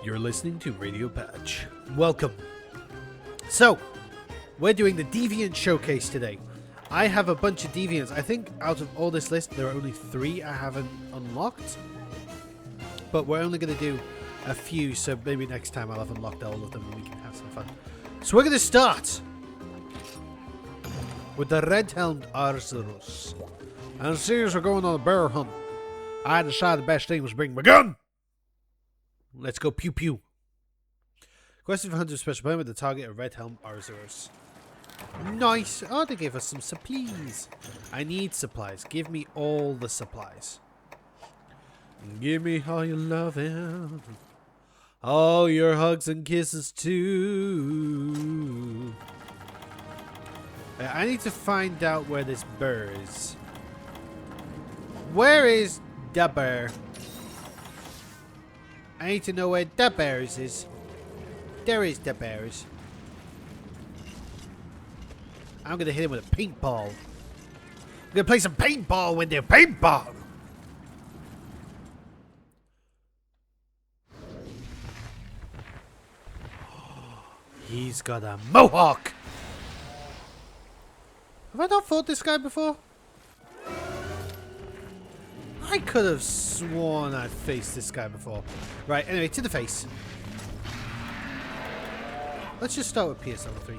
You're listening to Radio Patch. Welcome. So, we're doing the Deviant showcase today. I have a bunch of Deviants. I think out of all this list, there are only 3 I haven't unlocked. But we're only going to do a few, so maybe next time I'll have unlocked all of them and we can have some fun. So we're going to start with the red-helmed Arceus. And seeing as we're going on a bear hunt, I decided the best thing was bring my gun. Let's go pew pew. Question for 100 special permit to target a red-helmed Arceus. Nice. Oh, they gave us some supplies. I need supplies. Give me all the supplies. Give me all your loving. All your hugs and kisses too. I need to find out where this bear is. Where is the bear? I need to know where the bears is. There is the bears. I'm gonna hit him with a paintball. I'm gonna play some paintball with the paintball. He's got a mohawk. Have I not fought this guy before? I could have sworn I'd faced this guy before. Right, anyway, to the face. Let's just start with PS level 3.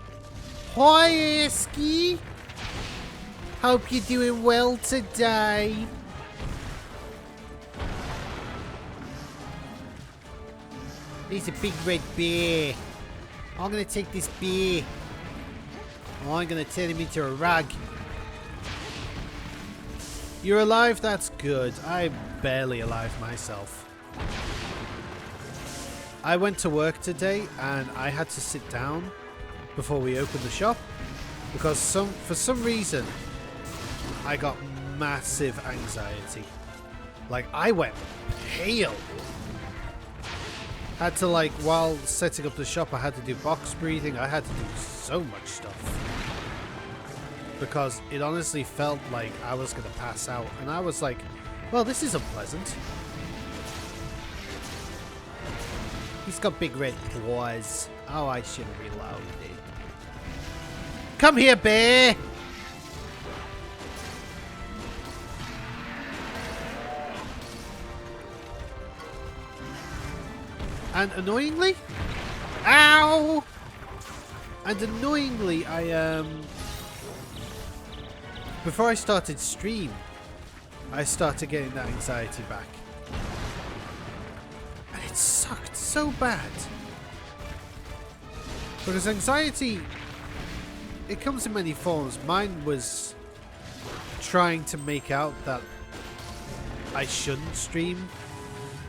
Hi, Esky. Hope you're doing well today. He's a big red bear. I'm gonna take this bear. I'm gonna turn him into a rag. You're alive? That's good. I'm barely alive myself. I went to work today and I had to sit down before we opened the shop because for some reason I got massive anxiety. Like, I went pale. Had to, like, while setting up the shop, I had to do box breathing. I had to do so much stuff. Because it honestly felt like I was going to pass out. And I was like, well, this is unpleasant. He's got big red claws. Oh, I should have reloaded. Come here, bear! And annoyingly... Ow! And annoyingly, before I started stream, I started getting that anxiety back. And it sucked so bad. Because anxiety, it comes in many forms. Mine was trying to make out that I shouldn't stream,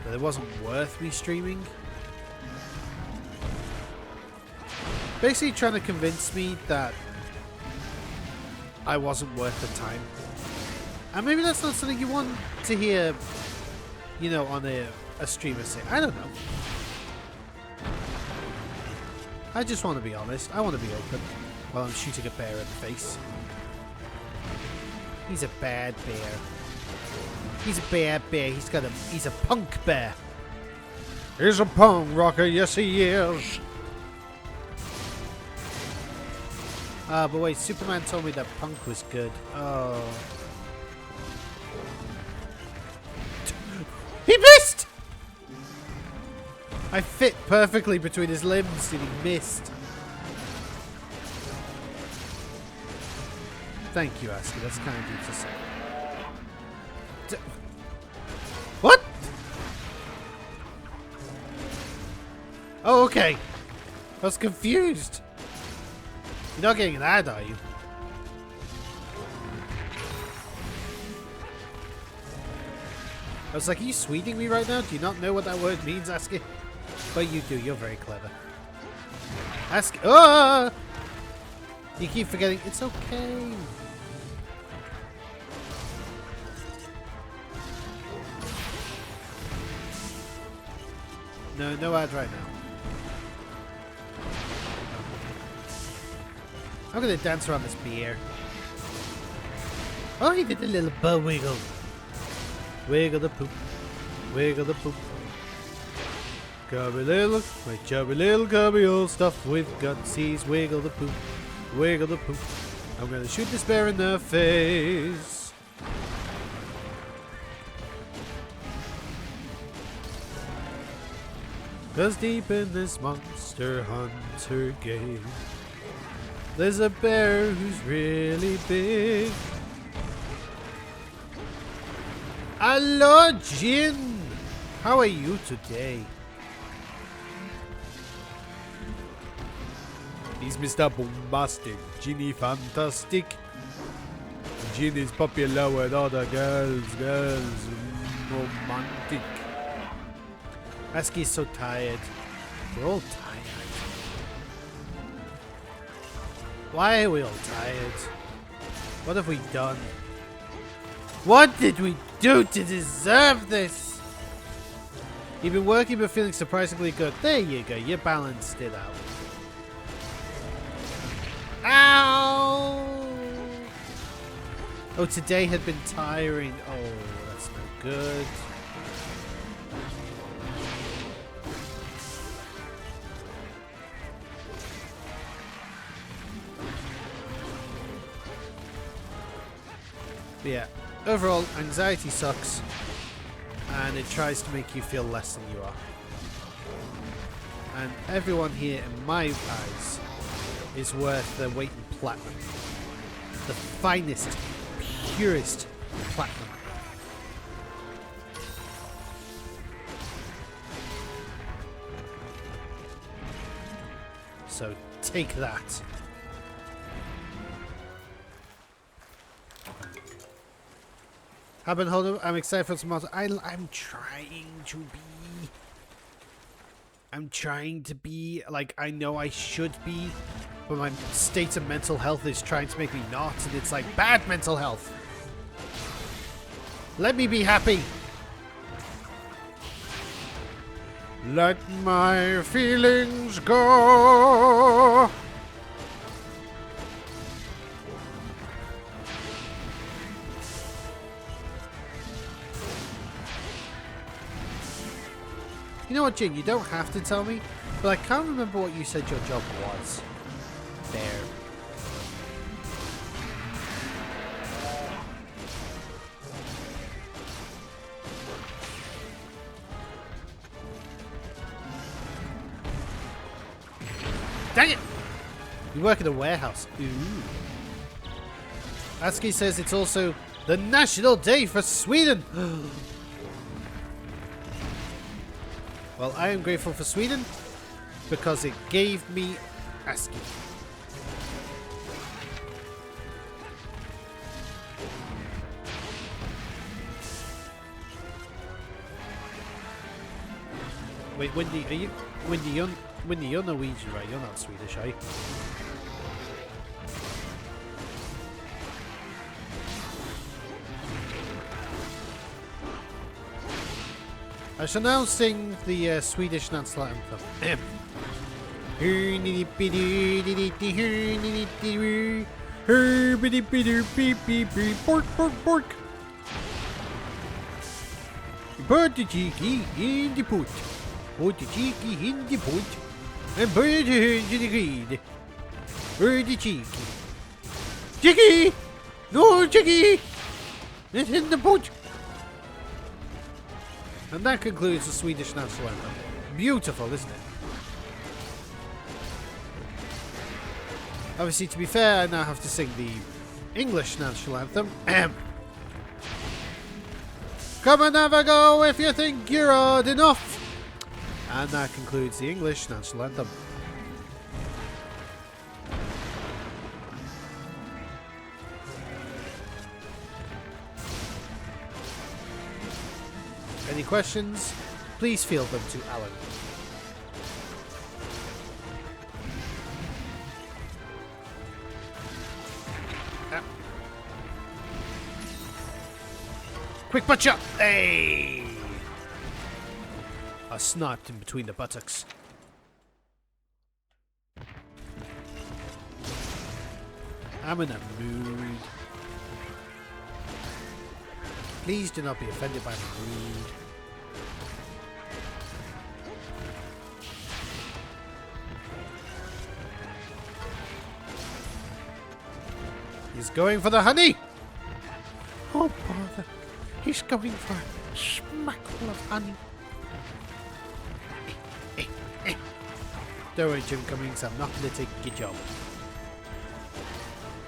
that it wasn't worth me streaming. Basically trying to convince me that I wasn't worth the time. And maybe that's not something you want to hear, you know, on a streamer say. I don't know. I just want to be honest. I want to be open while I'm shooting a bear in the face. He's a bad bear. He's a bad bear. He's a punk bear. He's a punk rocker. Yes, he is. But wait, Superman told me that punk was good. Oh. He missed! I fit perfectly between his limbs and he missed. Thank you, Aski. That's kind of you to say. What? Oh, okay. I was confused. You're not getting an ad, are you? I was like, are you sweeting me right now? Do you not know what that word means, Aski? But you do. You're very clever. Aski. Oh! You keep forgetting. It's okay. No ad right now. I'm gonna dance around this beer. Oh, he did a little bow wiggle. Wiggle the poop. Wiggle the poop. my chubby little cubby all stuffed with gutsies. Wiggle the poop, wiggle the poop. I'm gonna shoot this bear in the face. Cause deep in this Monster Hunter game, there's a bear who's really big. Hello, Jin! How are you today? He's Mr. Bombastic, Ginny Fantastic. Jin is popular with all the girls, romantic. Aski's so tired. We're all tired. Why are we all tired? What have we done? What did we do to deserve this? You've been working but feeling surprisingly good. There you go, you balanced it out. Ow! Oh, today had been tiring. Oh, that's no good. But yeah, overall, anxiety sucks, and it tries to make you feel less than you are. And everyone here, in my eyes, is worth their weight in platinum. The finest, purest platinum. So take that. I've been holding. I'm excited for some. I'm trying to be like I know I should be, but my state of mental health is trying to make me not, and it's like bad mental health. Let me be happy. Let my feelings go. You know what, Jin? You don't have to tell me, but I can't remember what you said your job was. There. Dang it! You work in a warehouse. Ooh. Aski says it's also the National Day for Sweden. Well, I am grateful for Sweden because it gave me ASCII. Wait, Wendy, are you Wendy? You're Norwegian, right? You're not Swedish, are you? I shall now sing the Swedish national anthem. Pork, pork, pork. Put the cheeky in the put. Put the cheeky in the put. And put it into the greed. Put the cheeky. Cheeky! No, cheeky! It's in the put. And that concludes the Swedish national anthem. Beautiful, isn't it? Obviously, to be fair, I now have to sing the English national anthem. Come and have a go if you think you're odd enough. And that concludes the English national anthem. Any questions? Please field them to Alan. Ah. Quick butt shot! Hey! I sniped in between the buttocks. I'm in a mood. Please do not be offended by my mood. He's going for the honey. Oh, bother. He's going for a smackful of honey. Don't worry, Jim Cummings. I'm not going to take your job.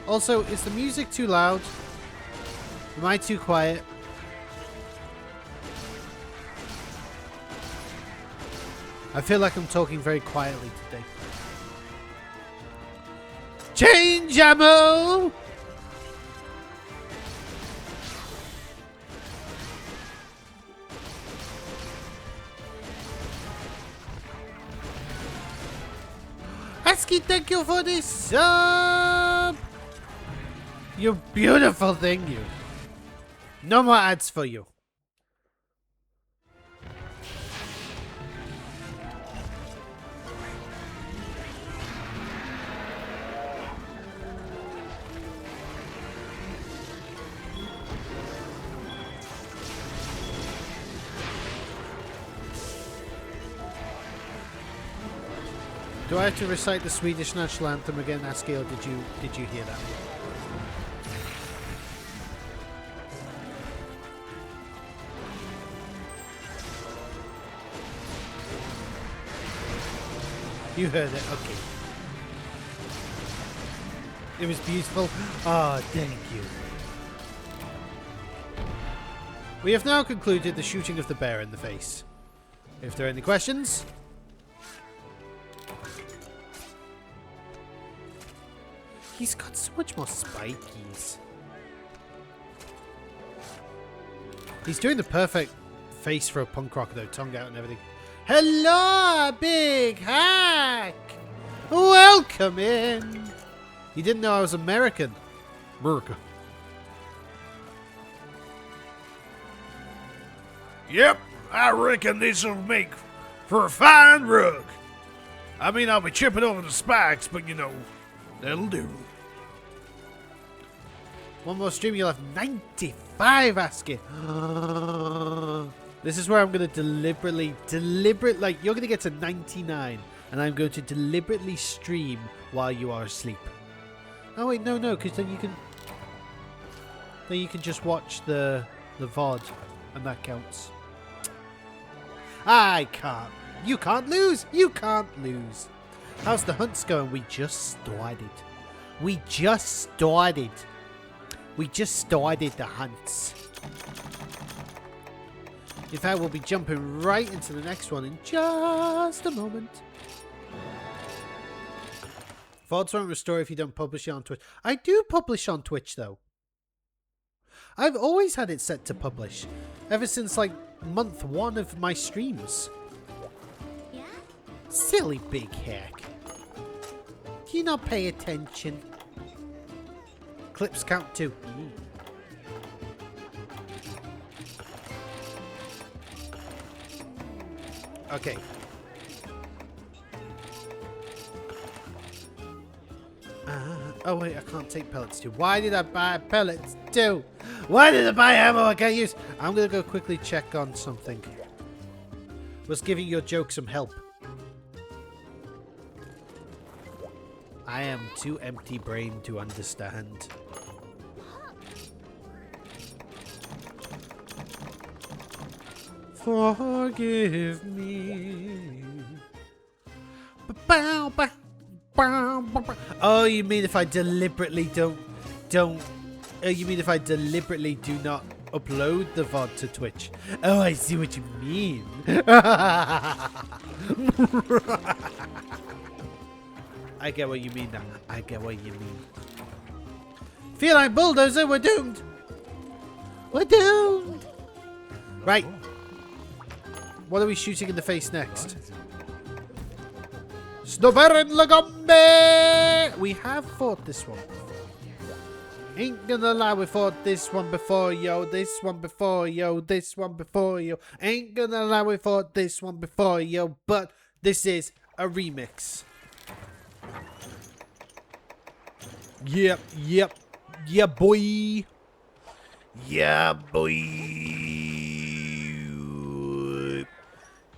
Also, is the music too loud? Am I too quiet? I feel like I'm talking very quietly today. Change ammo! Asky, thank you for this sub! You beautiful thing, you. No more ads for you. Do I have to recite the Swedish national anthem again, Asky, or did you hear that? You heard it, okay. It was beautiful. Ah, oh, thank you. We have now concluded the shooting of the bear in the face. If there are any questions... He's got so much more spikies. He's doing the perfect face for a punk rocker though, tongue out and everything. Hello, Big Hack! Welcome in! You didn't know I was American. America. Yep, I reckon this'll make for a fine rug. I mean, I'll be chipping over the spikes, but you know, that'll do. One more stream, you'll have 95, Asking. This is where I'm going to deliberately, like, you're going to get to 99, and I'm going to deliberately stream while you are asleep. Oh, wait, no, because then you can just watch the VOD, and that counts. I can't. You can't lose. You can't lose. How's the hunts going? We just started. We just started the hunts. In fact, we'll be jumping right into the next one in just a moment. VODs won't restore if you don't publish it on Twitch. I do publish on Twitch, though. I've always had it set to publish. Ever since, like, month 1 of my streams. Yeah? Silly Big Hack. Do you not pay attention? Clips count too. Okay. Oh wait, I can't take pellets too. Why did I buy pellets too? Why did I buy ammo I can't use? I'm gonna go quickly check on something. Was giving your joke some help. I am too empty-brained to understand. Forgive me. Oh, you mean if I deliberately don't? You mean if I deliberately do not upload the VOD to Twitch? Oh, I see what you mean. I get what you mean now. I get what you mean. Feel like bulldozer, we're doomed. We're doomed. Right. What are we shooting in the face next? Snowbird Lagombe! We have fought this one. Ain't gonna lie, we fought this one before, yo. This one before, yo. This one before, yo. Ain't gonna lie, we fought this one before, yo. But this is a remix. Yep. Yeah, boy. Yeah, boy.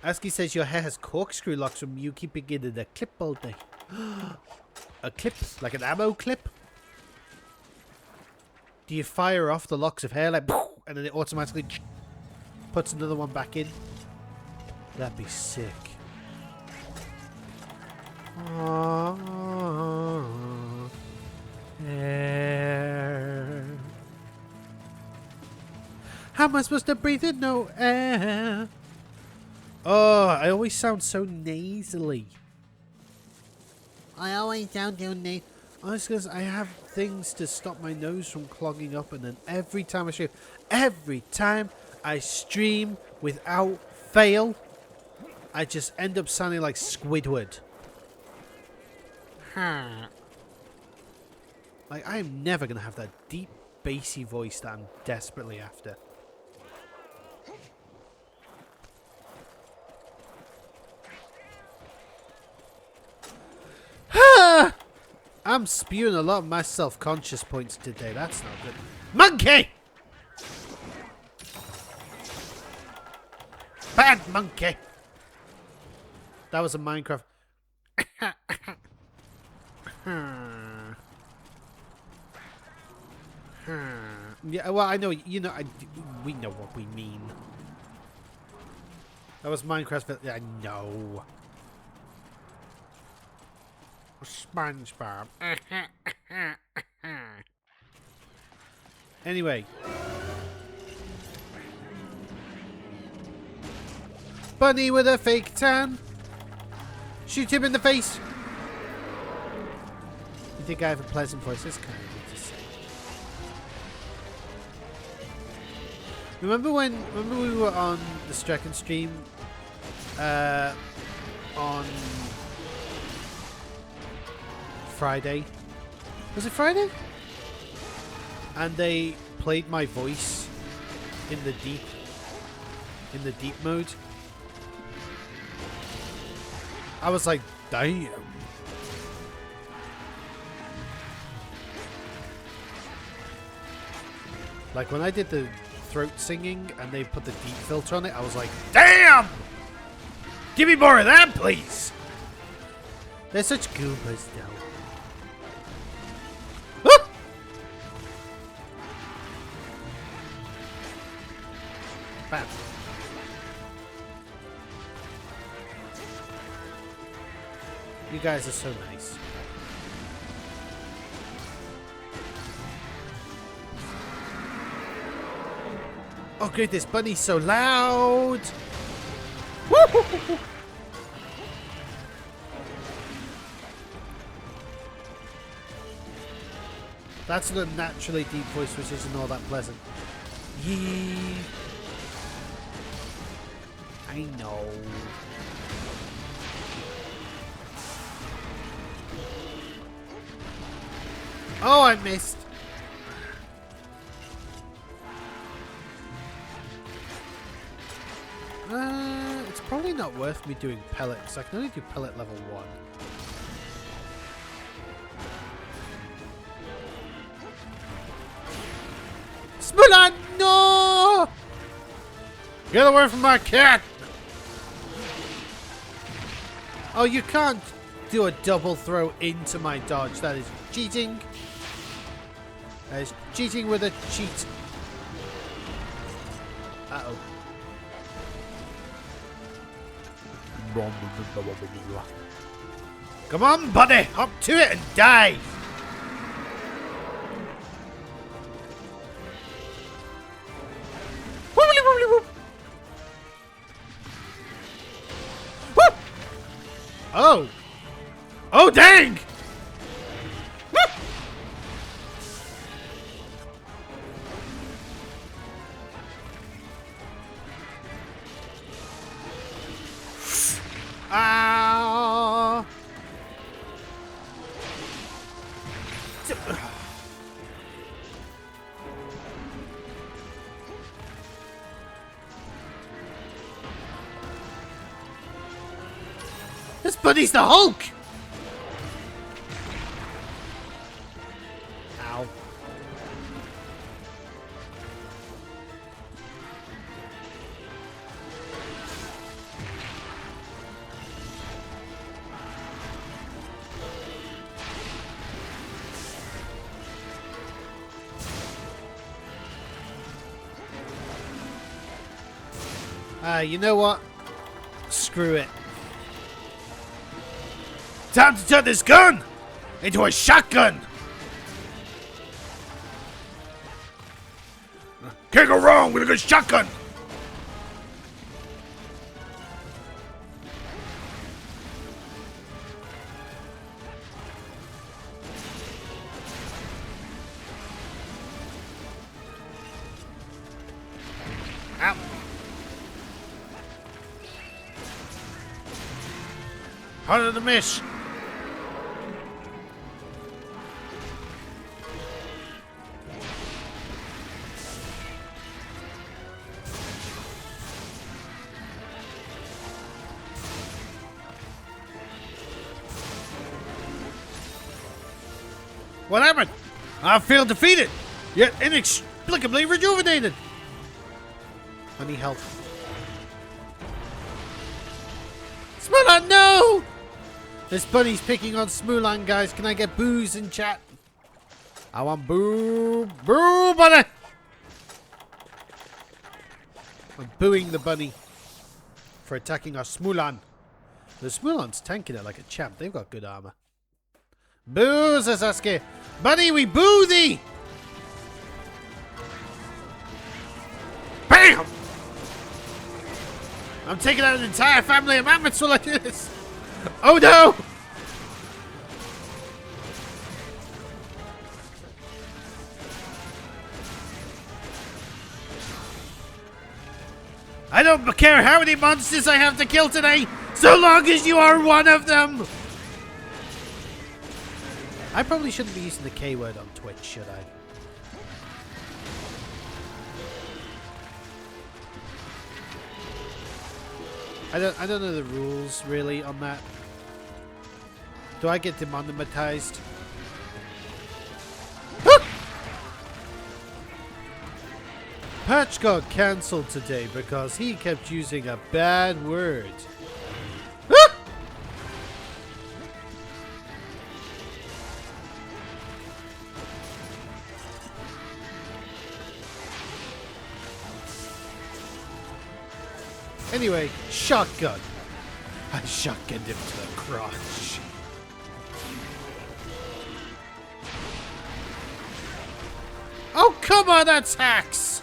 Asky says your hair has corkscrew locks from you keeping it in a clip all day. A clip? Like an ammo clip? Do you fire off the locks of hair like, and then it automatically puts another one back in? That'd be sick. Air. How am I supposed to breathe in no air? Oh, I always sound so nasally. I always sound so nasally. Oh, it's because I have things to stop my nose from clogging up, and then every time I stream without fail, I just end up sounding like Squidward. Like, I am never going to have that deep, bassy voice that I'm desperately after. I'm spewing a lot of my self-conscious points today. That's not good. Monkey! Bad monkey! That was a Minecraft. Yeah, well, I know, you know, we know what we mean. That was Minecraft. I know. SpongeBob. Anyway. Bunny with a fake tan. Shoot him in the face. You think I have a pleasant voice? It's kind of good to say. Remember when we were on the Strecken stream on Friday? Was it Friday? And they played my voice in the deep mode. I was like, damn. Like when I did the throat singing and they put the deep filter on it, I was like, damn! Give me more of that, please! They're such goombas, though. Ah! Bam. You guys are so nice. Oh, good, this bunny's so loud! Woo-hoo-hoo-hoo. That's an unnaturally deep voice, which isn't all that pleasant. Yee. I know. Oh, I missed. It's probably not worth me doing pellets. I can only do pellet level 1. Smulan, no! Get away from my cat! Oh, you can't do a double throw into my dodge. That is cheating. That is cheating with a cheat. Uh-oh. Come on, buddy! Hop to it and die! Oh! Oh, dang! Ah! This buddy's the Hulk! Ow. You know what? Screw it. Time to turn this gun into a shotgun! Can't go wrong with a good shotgun! Ow. Harder to miss. What happened? I feel defeated, yet inexplicably rejuvenated. I need help. Smulan, no! This bunny's picking on Smulan, guys. Can I get boos in chat? I want boo. Boo, bunny! I'm booing the bunny for attacking our Smulan. The Smulan's tanking it like a champ. They've got good armor. Boo, Sasuke! Bunny, we boo thee! BAM! I'm taking out an entire family of mammoths while I do this. Oh no! I don't care how many monsters I have to kill today, so long as you are one of them! I probably shouldn't be using the K word on Twitch, should I? I don't know the rules really on that. Do I get demonetized? Patch got cancelled today because he kept using a bad word. Anyway, shotgun. I shotgunned him to the crotch. Oh, come on, that's hacks!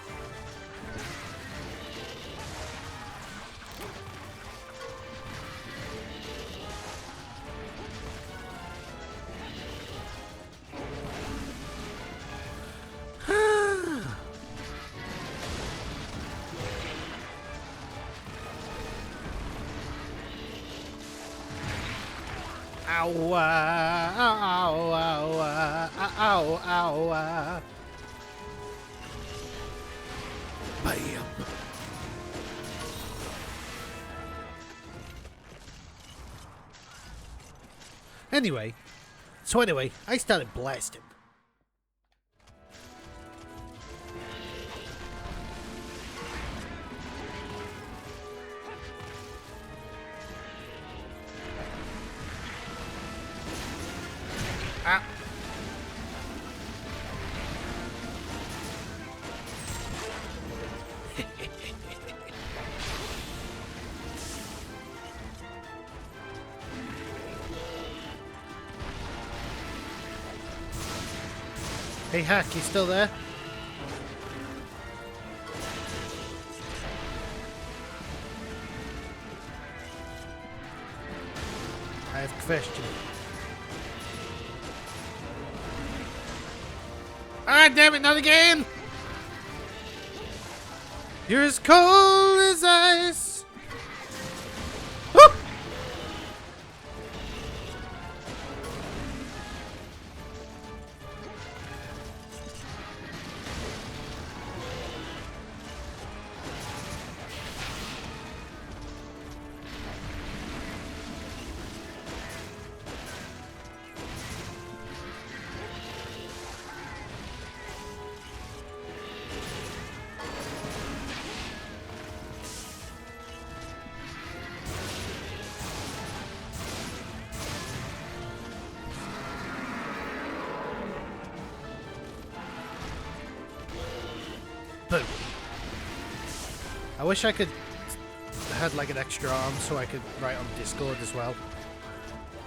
Ow, ow, ow, ow, ow, bam. Anyway, I started blasting. Ah. Hey, Hack, you still there? I have a question. Ah, damn it, not again! You're as cold as ice! Woo! Boom. I wish I could had like an extra arm so I could write on Discord as well.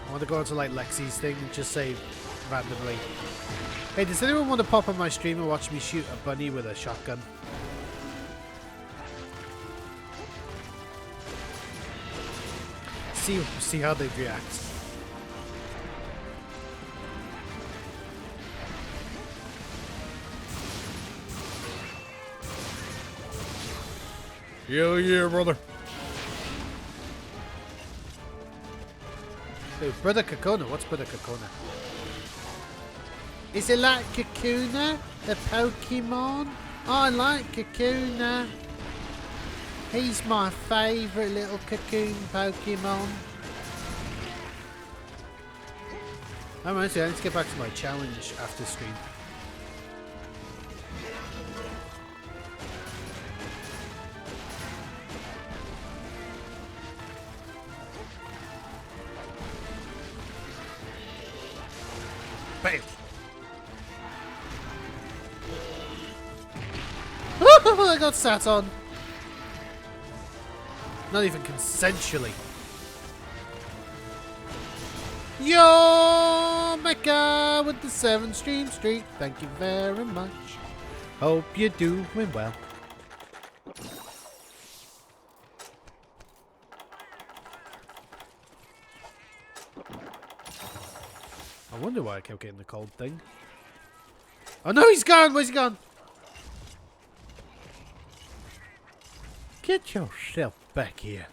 I want to go onto like Lexi's thing and just say randomly, hey, does anyone want to pop on my stream and watch me shoot a bunny with a shotgun? See how they react. Yeah, brother. Hey, Brother Kakuna. What's Brother Kakuna? Is it like Kakuna, the Pokemon? I like Kakuna. He's my favourite little cocoon Pokemon. I'm honestly, I need to get back to my challenge after stream. Bam! I got sat on. Not even consensually. Yo, Mecca with the 7 stream streak. Thank you very much. Hope you're doing well. I wonder why I kept getting the cold thing. Oh no, he's gone! Where's he gone? Get yourself back here.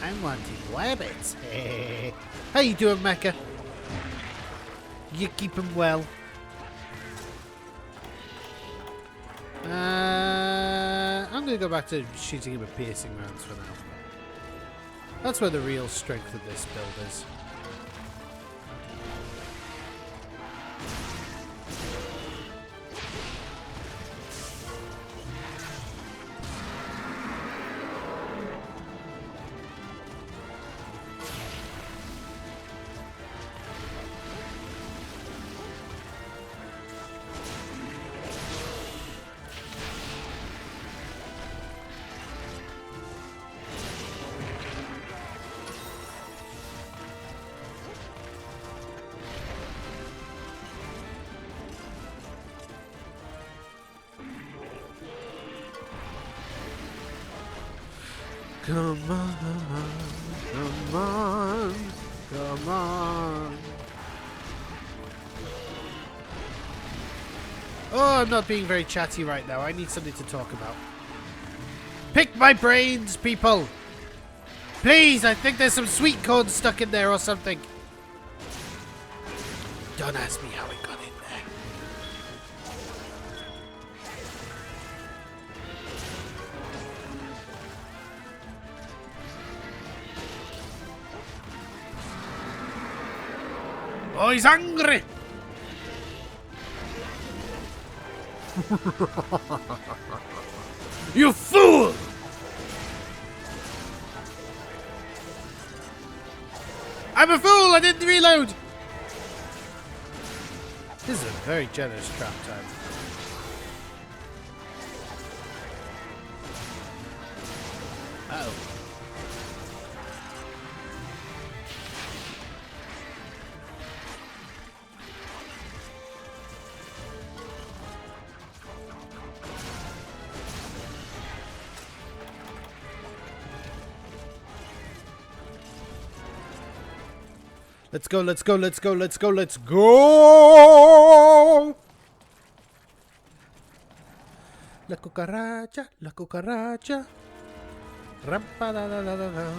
I'm wanting rabbits. How you doing, Mecca? You keep him well. I'm gonna go back to shooting him with piercing rounds for now. That's where the real strength of this build is. Come on, come on, come on. Oh, I'm not being very chatty right now. I need something to talk about. Pick my brains, people. Please, I think there's some sweet corn stuck in there or something. Don't ask me how it got in there. Oh, he's hungry! You fool! I'm a fool! I didn't reload! This is a very generous trap time. Uh-oh. Let's go, let's go, let's go, let's go, let's go! La cucaracha, la cucaracha. Rampa da da da da da.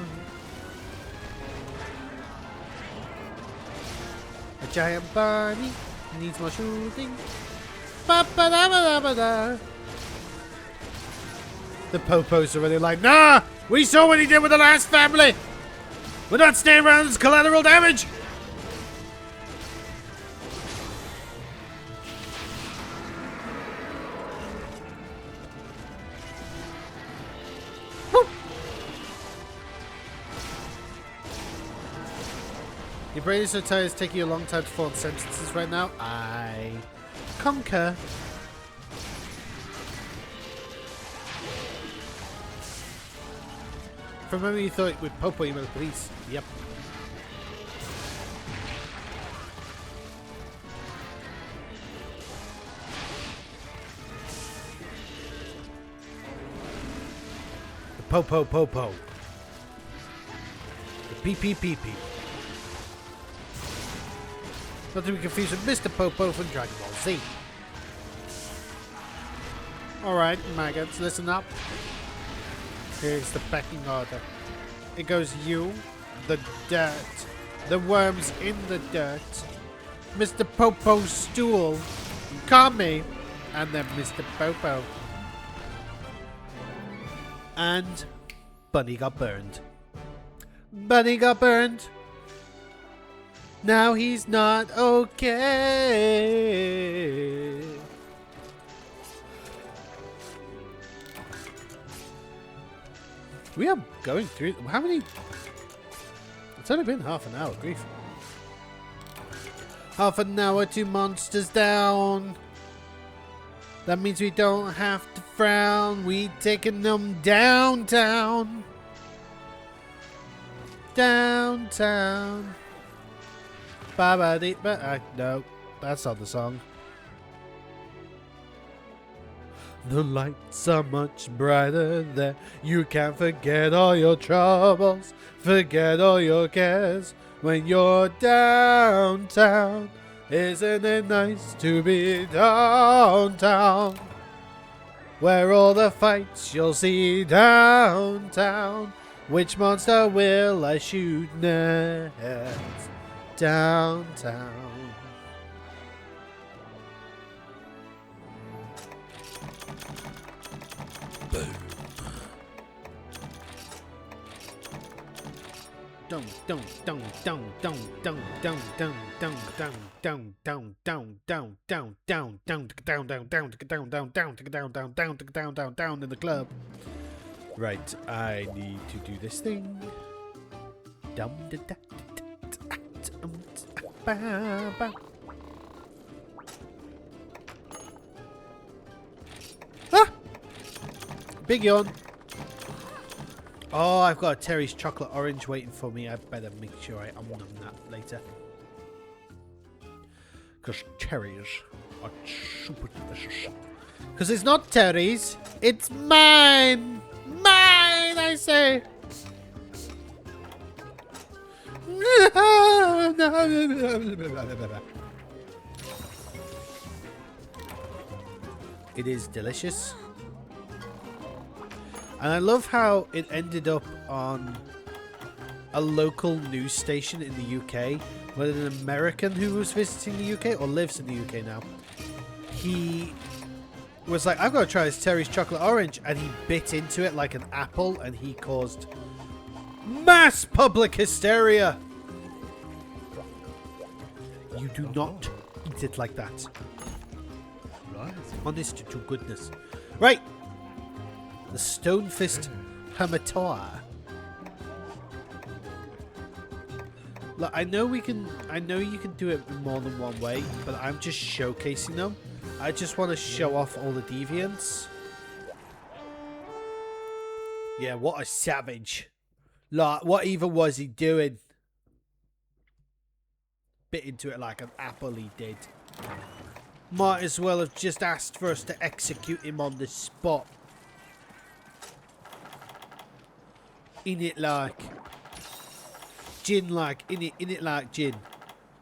A giant bunny needs more shooting. Ba ba da ba da ba da. The popos are really like, nah! We saw what he did with the last family! We're not staying around as collateral damage! Your brain is so tired it's taking you a long time to form sentences right now. conquer. From memory, you thought with Popo you meant the police. Yep. The Popo. The PP. Not to be confused with Mr. Popo from Dragon Ball Z. Alright, maggots, listen up. Here's the pecking order. It goes you, the dirt, the worms in the dirt, Mr. Popo's stool, Kami, and then Mr. Popo. And Bunny got burned. Bunny got burned. Now he's not okay. We are going through. How many? It's only been half an hour, grief. Half an hour, 2 monsters down. That means we don't have to frown. We taking them downtown. Downtown. No, that's not the song. The lights are much brighter there. You can forget all your troubles, forget all your cares when you're downtown. Isn't it nice to be downtown? Where all the fights you'll see downtown. Which monster will I shoot next? Downtown. Boom. Down in the club. Right, I need to do this thing. Ah! Big yawn. Oh, I've got a Terry's chocolate orange waiting for me. I better make sure I unwam that later. Because Terry's are super delicious. Because it's not Terry's, it's mine! Mine, I say! It is delicious. And I love how it ended up on a local news station in the UK, where an American who was visiting the UK, or lives in the UK now, he was like, I've got to try this Terry's chocolate orange, and he bit into it like an apple, and he caused mass public hysteria. You do not eat it like that. Right. Honest to goodness. Right. The Stone Fist Hamatora. Look, I know you can do it more than one way, but I'm just showcasing them. I just want to show off all the deviants. Yeah, what a savage. Like, what even was he doing? Bit into it like an apple he did. Might as well have just asked for us to execute him on the spot. In it like gin, like in it like gin.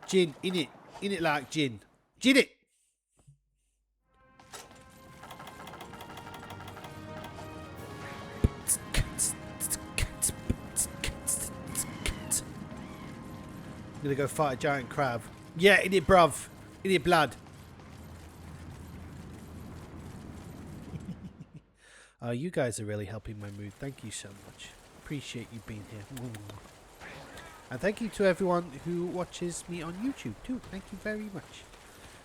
Gin in it like gin. Gin it. I'm gonna go fight a giant crab. Yeah, in it, bruv. In it, blood. Oh, you guys are really helping my mood. Thank you so much. Appreciate you being here. And thank you to everyone who watches me on YouTube too. Thank you very much.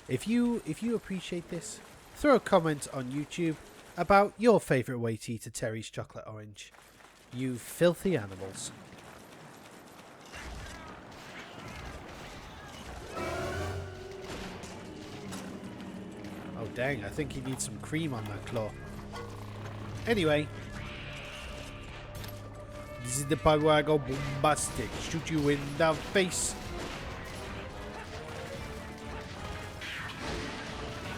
If you appreciate this, throw a comment on YouTube about your favourite way to eat a Terry's chocolate orange. You filthy animals. Oh, dang. I think he needs some cream on that claw. Anyway. This is the part where I go bombastic. Shoot you in the face.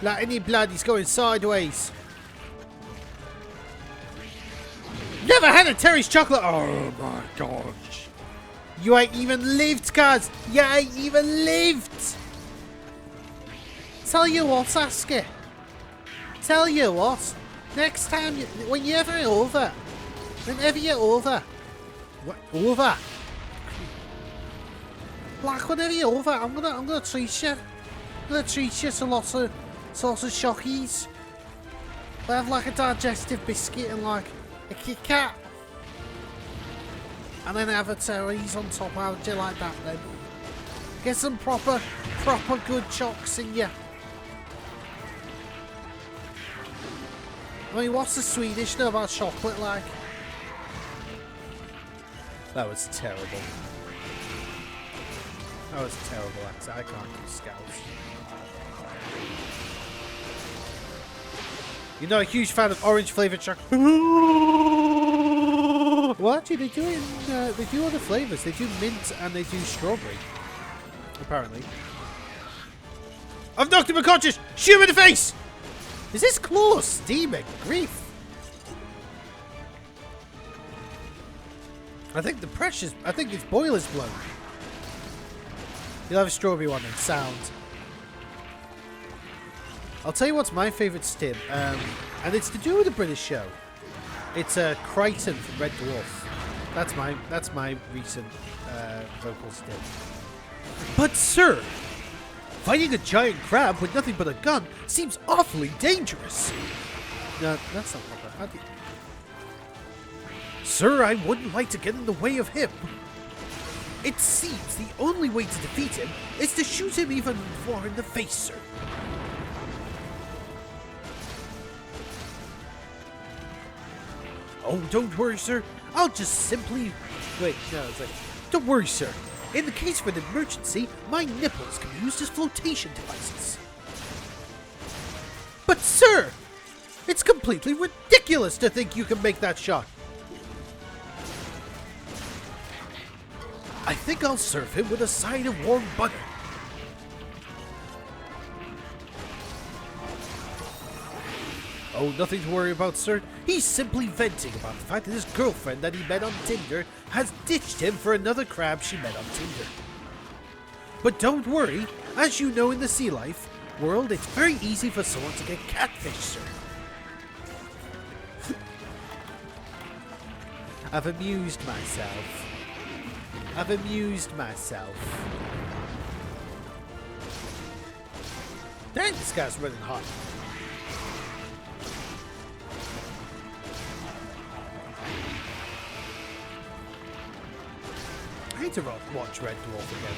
Like any blood, he's going sideways. Never had a Terry's chocolate. Oh my gosh. You ain't even lived, guys. You ain't even lived. Tell you what, Sasuke. Tell you what. Next time, whenever you're over. Whenever you're over. What? Over? Like, whenever you're over, I'm gonna treat you. I'm gonna treat you to lots of shockies. I have like a digestive biscuit and like a Kit Kat. And then have a Terry's on top. How would you like that then? Get some proper good chocks in you. I mean, what's the Swedish know about chocolate like? That was terrible. That was a terrible accent. I can't do Scouse. You're not a huge fan of orange flavoured chocolate. Well, actually, they do it in, they do other flavours. They do mint and they do strawberry. Apparently. I've knocked him unconscious! Shoot him in the face! Is this claw steaming? Grief. I think the pressure's... I think its boiler's blown. You'll have a strawberry one then. Sound. I'll tell you what's my favourite stim. And it's to do with a British show. It's Crichton from Red Dwarf. That's my recent vocal stim. But sir, fighting a giant crab with nothing but a gun seems awfully dangerous. No, that's not proper. How do you... Sir, I wouldn't like to get in the way of him. It seems the only way to defeat him is to shoot him even more in the face, sir. Oh, don't worry, sir. I'll just simply... Wait, no, it's like... Don't worry, sir. In the case of an emergency, my nipples can be used as flotation devices. But, sir! It's completely ridiculous to think you can make that shot. I think I'll serve him with a side of warm butter. Oh, nothing to worry about, sir. He's simply venting about the fact that his girlfriend that he met on Tinder has ditched him for another crab she met on Tinder. But don't worry, as you know in the sea life world, it's very easy for someone to get catfish, sir. I've amused myself. I've amused myself. Dang, this guy's running hot. I need to watch Red Dwarf again.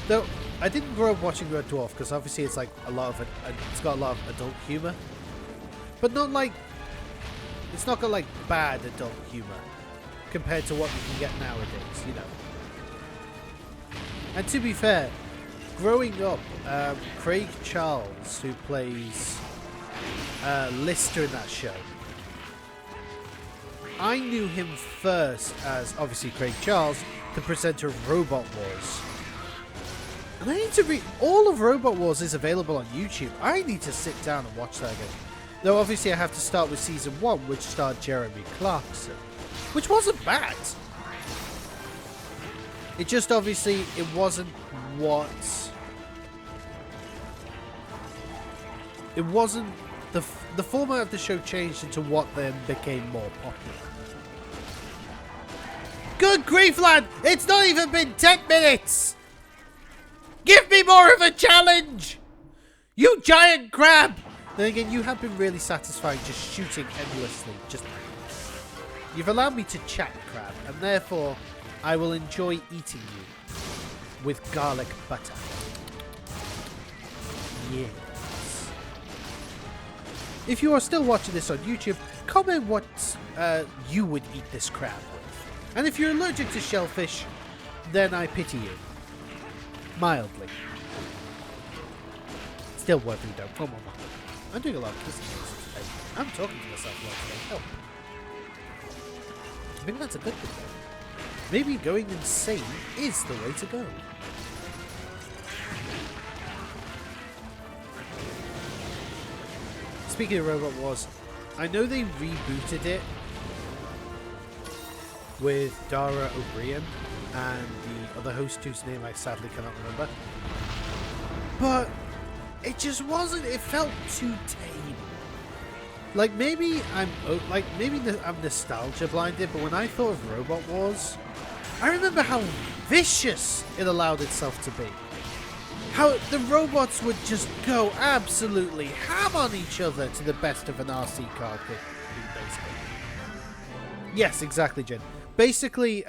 Though I didn't grow up watching Red Dwarf because obviously it's like a lot of it's got a lot of adult humor, but not like it's not got like bad adult humor compared to what you can get nowadays, you know. And to be fair, growing up, Craig Charles, who plays Lister in that show, I knew him first as obviously Craig Charles, the presenter of Robot Wars. And I need to read... All of Robot Wars is available on YouTube. I need to sit down and watch that again. Though obviously I have to start with Season 1, which starred Jeremy Clarkson. Which wasn't bad. It just obviously... It wasn't what... It wasn't... The format of the show changed into what then became more popular. Good grief, lad! It's not even been 10 minutes! Give me more of a challenge! You giant crab! Then again, you have been really satisfying just shooting endlessly. You've allowed me to chat, crab, and therefore I will enjoy eating you with garlic butter. years. If you are still watching this on YouTube, comment what you would eat this crab with. And if you're allergic to shellfish, then I pity you. Mildly. Still worth it though. Come on. I'm doing a lot of kissing today. I'm talking to myself a lot today. Oh. Maybe that's a good thing though. Maybe going insane is the way to go. Speaking of Robot Wars, I know they rebooted it with Dara O'Brien and the other host whose name I sadly cannot remember. But it just wasn't, it felt too tame. Like maybe I'm nostalgia blinded, but when I thought of Robot Wars, I remember how vicious it allowed itself to be. How the robots would just go absolutely ham on each other to the best of an RC car could be, basically. Yes, exactly, Jen. Basically,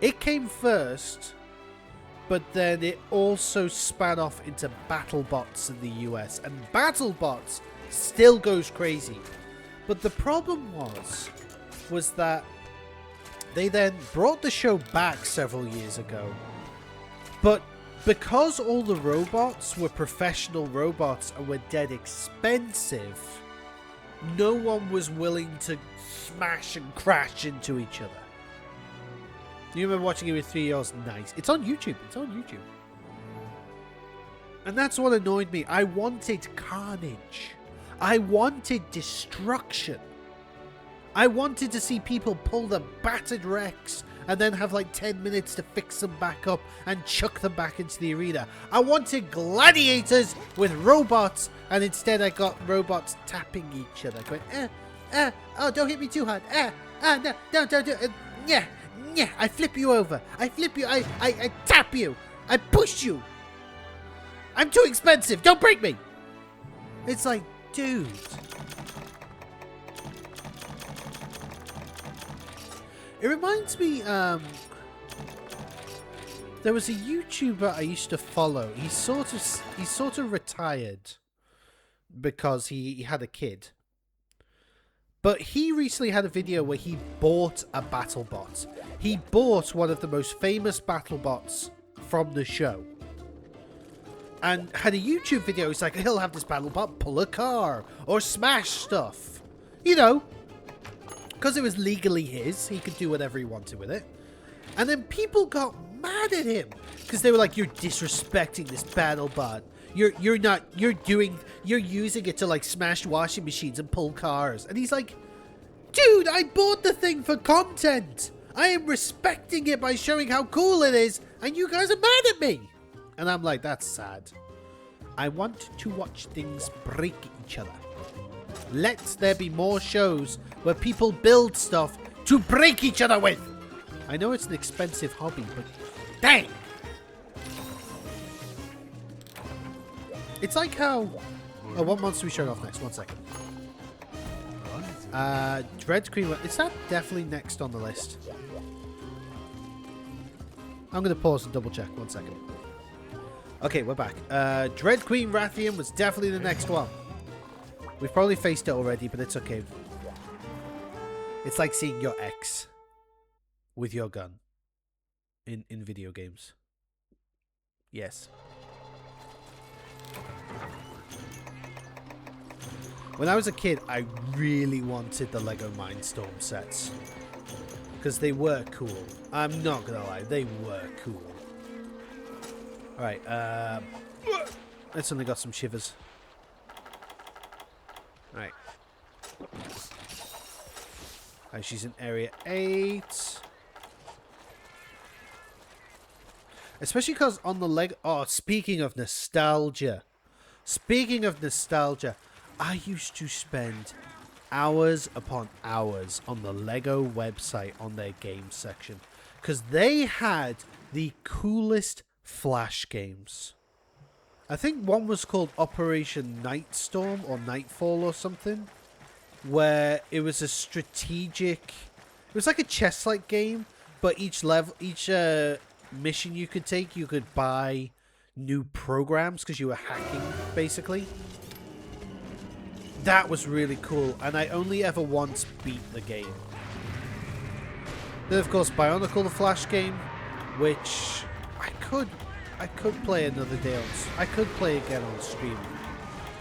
it came first, but then it also span off into BattleBots in the US, and BattleBots still goes crazy. But the problem was that they then brought the show back several years ago. But because all the robots were professional robots and were dead expensive, no one was willing to smash and crash into each other. You remember watching it with 3 years? Nice. It's on YouTube. It's on YouTube. And that's what annoyed me. I wanted carnage. I wanted destruction. I wanted to see people pull the battered wrecks and then have like 10 minutes to fix them back up and chuck them back into the arena. I wanted gladiators with robots, and instead I got robots tapping each other, going, oh, don't hit me too hard, no, don't do it, yeah, I flip you over, I tap you, I push you, I'm too expensive, don't break me. It's like, dude. It reminds me, there was a YouTuber I used to follow. He sort of retired because he had a kid. But he recently had a video where he bought a BattleBot. He bought one of the most famous BattleBots from the show. And had a YouTube video. He's like, he'll have this BattleBot pull a car or smash stuff. You know. Because it was legally his, he could do whatever he wanted with it. And then people got mad at him because they were like, "You're disrespecting this BattleBot. You're using it to like smash washing machines and pull cars." And he's like, "Dude, I bought the thing for content. I am respecting it by showing how cool it is, and you guys are mad at me." And I'm like, that's sad. I want to watch things break each other. Let there be more shows where people build stuff to break each other with. I know it's an expensive hobby, but dang! It's like how... Oh, what monster we showing off next? 1 second. Dread Queen... Is that definitely next on the list? I'm going to pause and double check. 1 second. Okay, we're back. Dread Queen Rathian was definitely the next one. We've probably faced it already, but it's okay. It's like seeing your ex with your gun in video games. Yes. When I was a kid, I really wanted the Lego Mindstorm sets. Because they were cool. I'm not gonna lie, they were cool. Alright, I suddenly got some shivers. Alright. Alright, she's in area 8. Especially because on the leg... Oh, speaking of nostalgia. I used to spend hours upon hours on the Lego website on their games section. Because they had the coolest Flash games. I think one was called Operation Nightstorm or Nightfall or something. Where it was a strategic... It was like a chess-like game. But each level... Each mission you could take, you could buy new programs because you were hacking, basically. That was really cool, and I only ever once beat the game. Then, of course, Bionicle, the Flash game, which I could play another day on. I could play again on stream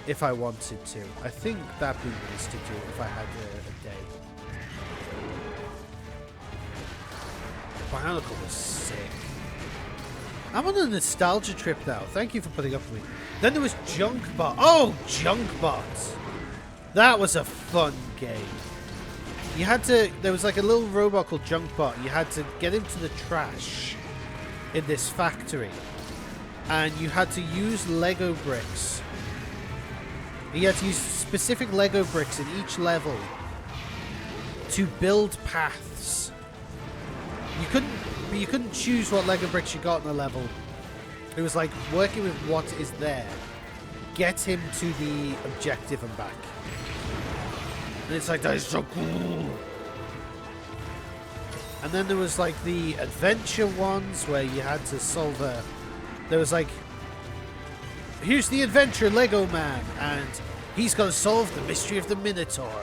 if I wanted to. I think that'd be nice to do if I had a day. Bionicle was sick. I'm on a nostalgia trip now. Thank you for putting up with me. Then there was Junkbot. Oh, Junkbot! That was a fun game. You had to... There was like a little robot called Junkbot. You had to get him to the trash in this factory. And you had to use Lego bricks. You had to use specific Lego bricks in each level to build paths. You couldn't choose what Lego bricks you got in a level. It was like working with what is there. Get him to the objective and back. And it's like, that is so cool. And then there was like the adventure ones where you had to solve a... There was like, here's the adventure Lego man, and he's going to solve the mystery of the Minotaur.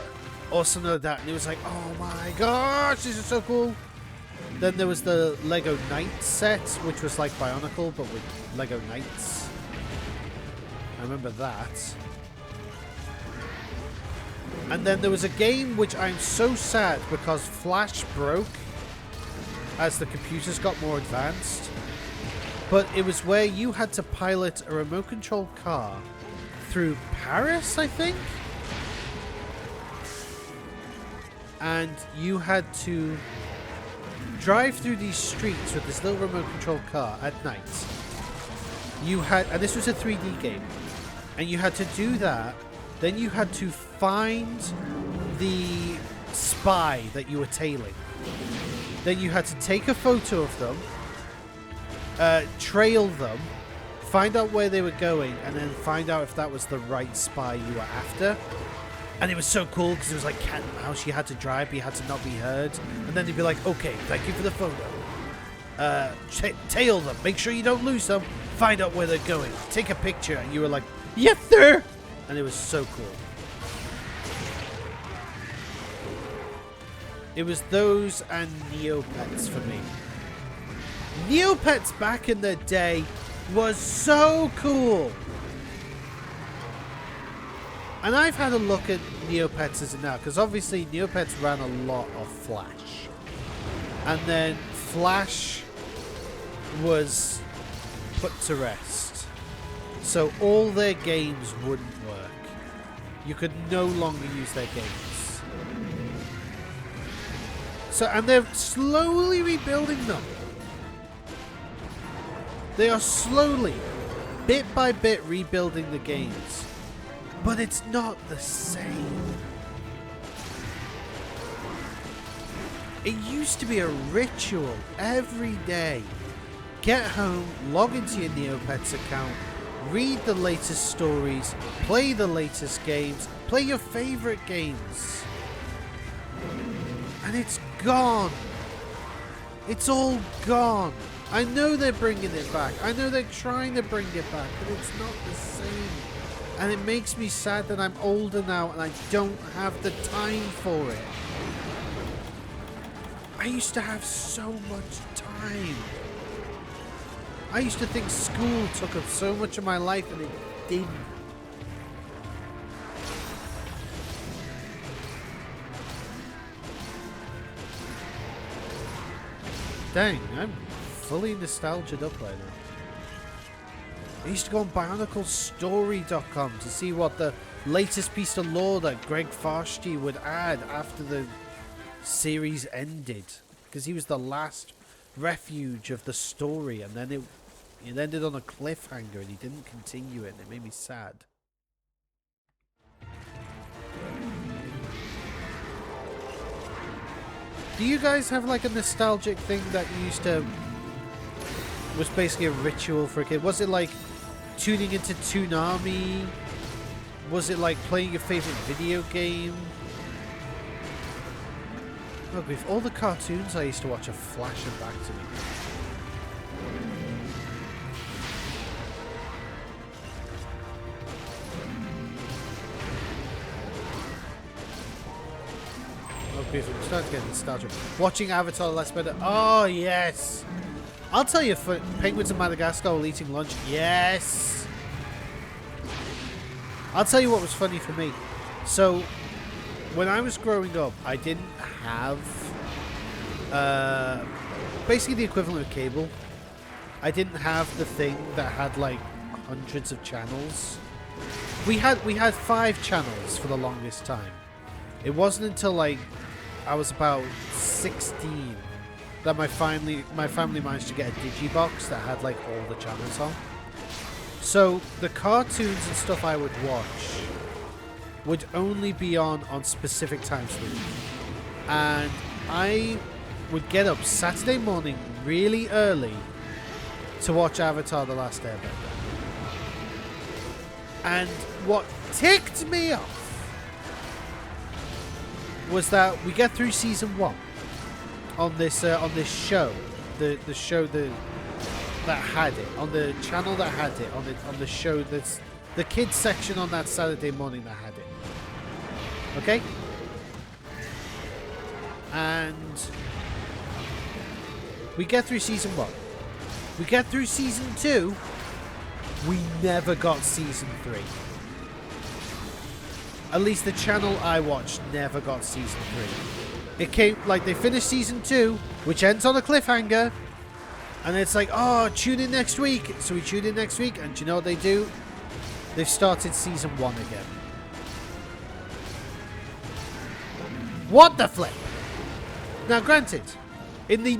Or something like that. And it was like, oh my gosh, this is so cool. Then there was the Lego Knight set, which was like Bionicle, but with Lego Knights. I remember that. And then there was a game which I'm so sad because Flash broke as the computers got more advanced. But it was where you had to pilot a remote-controlled car through Paris, I think? And you had to drive through these streets with this little remote-controlled car at night. You had... And this was a 3D game. And you had to do that. Then you had to find the spy that you were tailing. Then you had to take a photo of them, trail them, find out where they were going, and then find out if that was the right spy you were after. And it was so cool because it was like cat and mouse. You had to drive, but you had to not be heard. And then they'd be like, okay, thank you for the photo. Tail them. Make sure you don't lose them. Find out where they're going. Take a picture. And you were like, yes, sir. And it was so cool. It was those and Neopets for me. Neopets back in the day was so cool. And I've had a look at Neopets as of now, because obviously Neopets ran a lot of Flash. And then Flash was put to rest. So all their games wouldn't work. You could no longer use their games. So, and they're slowly rebuilding them. They are slowly, bit by bit, rebuilding the games. But it's not the same. It used to be a ritual every day. Get home, log into your Neopets account, read the latest stories, play the latest games, play your favorite games. And it's gone. It's all gone. I know they're bringing it back. I know they're trying to bring it back, but it's not the same. And it makes me sad that I'm older now and I don't have the time for it. I used to have so much time. I used to think school took up so much of my life, and it didn't. Dang, I'm fully nostalgia'd up right now. I used to go on BionicleStory.com to see what the latest piece of lore that Greg Farshtey would add after the series ended. Because he was the last refuge of the story, and then it ended on a cliffhanger and he didn't continue it, and it made me sad. Do you guys have like a nostalgic thing that you used to... was basically a ritual for a kid? Was it like tuning into Toonami? Was it like playing your favorite video game? Look, with all the cartoons I used to watch are flashing back to me. beautiful. I'm starting to get nostalgia. Watching Avatar: The Last Bender. Oh, yes. I'll tell you, for penguins in Madagascar while eating lunch. Yes. I'll tell you what was funny for me. So, when I was growing up, I didn't have basically the equivalent of cable. I didn't have the thing that had like hundreds of channels. We had 5 channels for the longest time. It wasn't until like I was about 16 that my family managed to get a digibox that had like all the channels on. So the cartoons and stuff I would watch would only be on specific times of the week. And I would get up Saturday morning really early to watch Avatar: The Last Airbender. And what ticked me off was that we get through season 1 on this show, the show that had it, on the channel that had it, on the show that's the kids section on that Saturday morning that had it. Okay? And we get through season 1. We get through season 2. We never got season 3. At least the channel I watched never got season 3. It came, like, they finished season 2, which ends on a cliffhanger. And it's like, oh, tune in next week. So we tune in next week, and do you know what they do? They've started season 1 again. What the flip? Now, granted, in the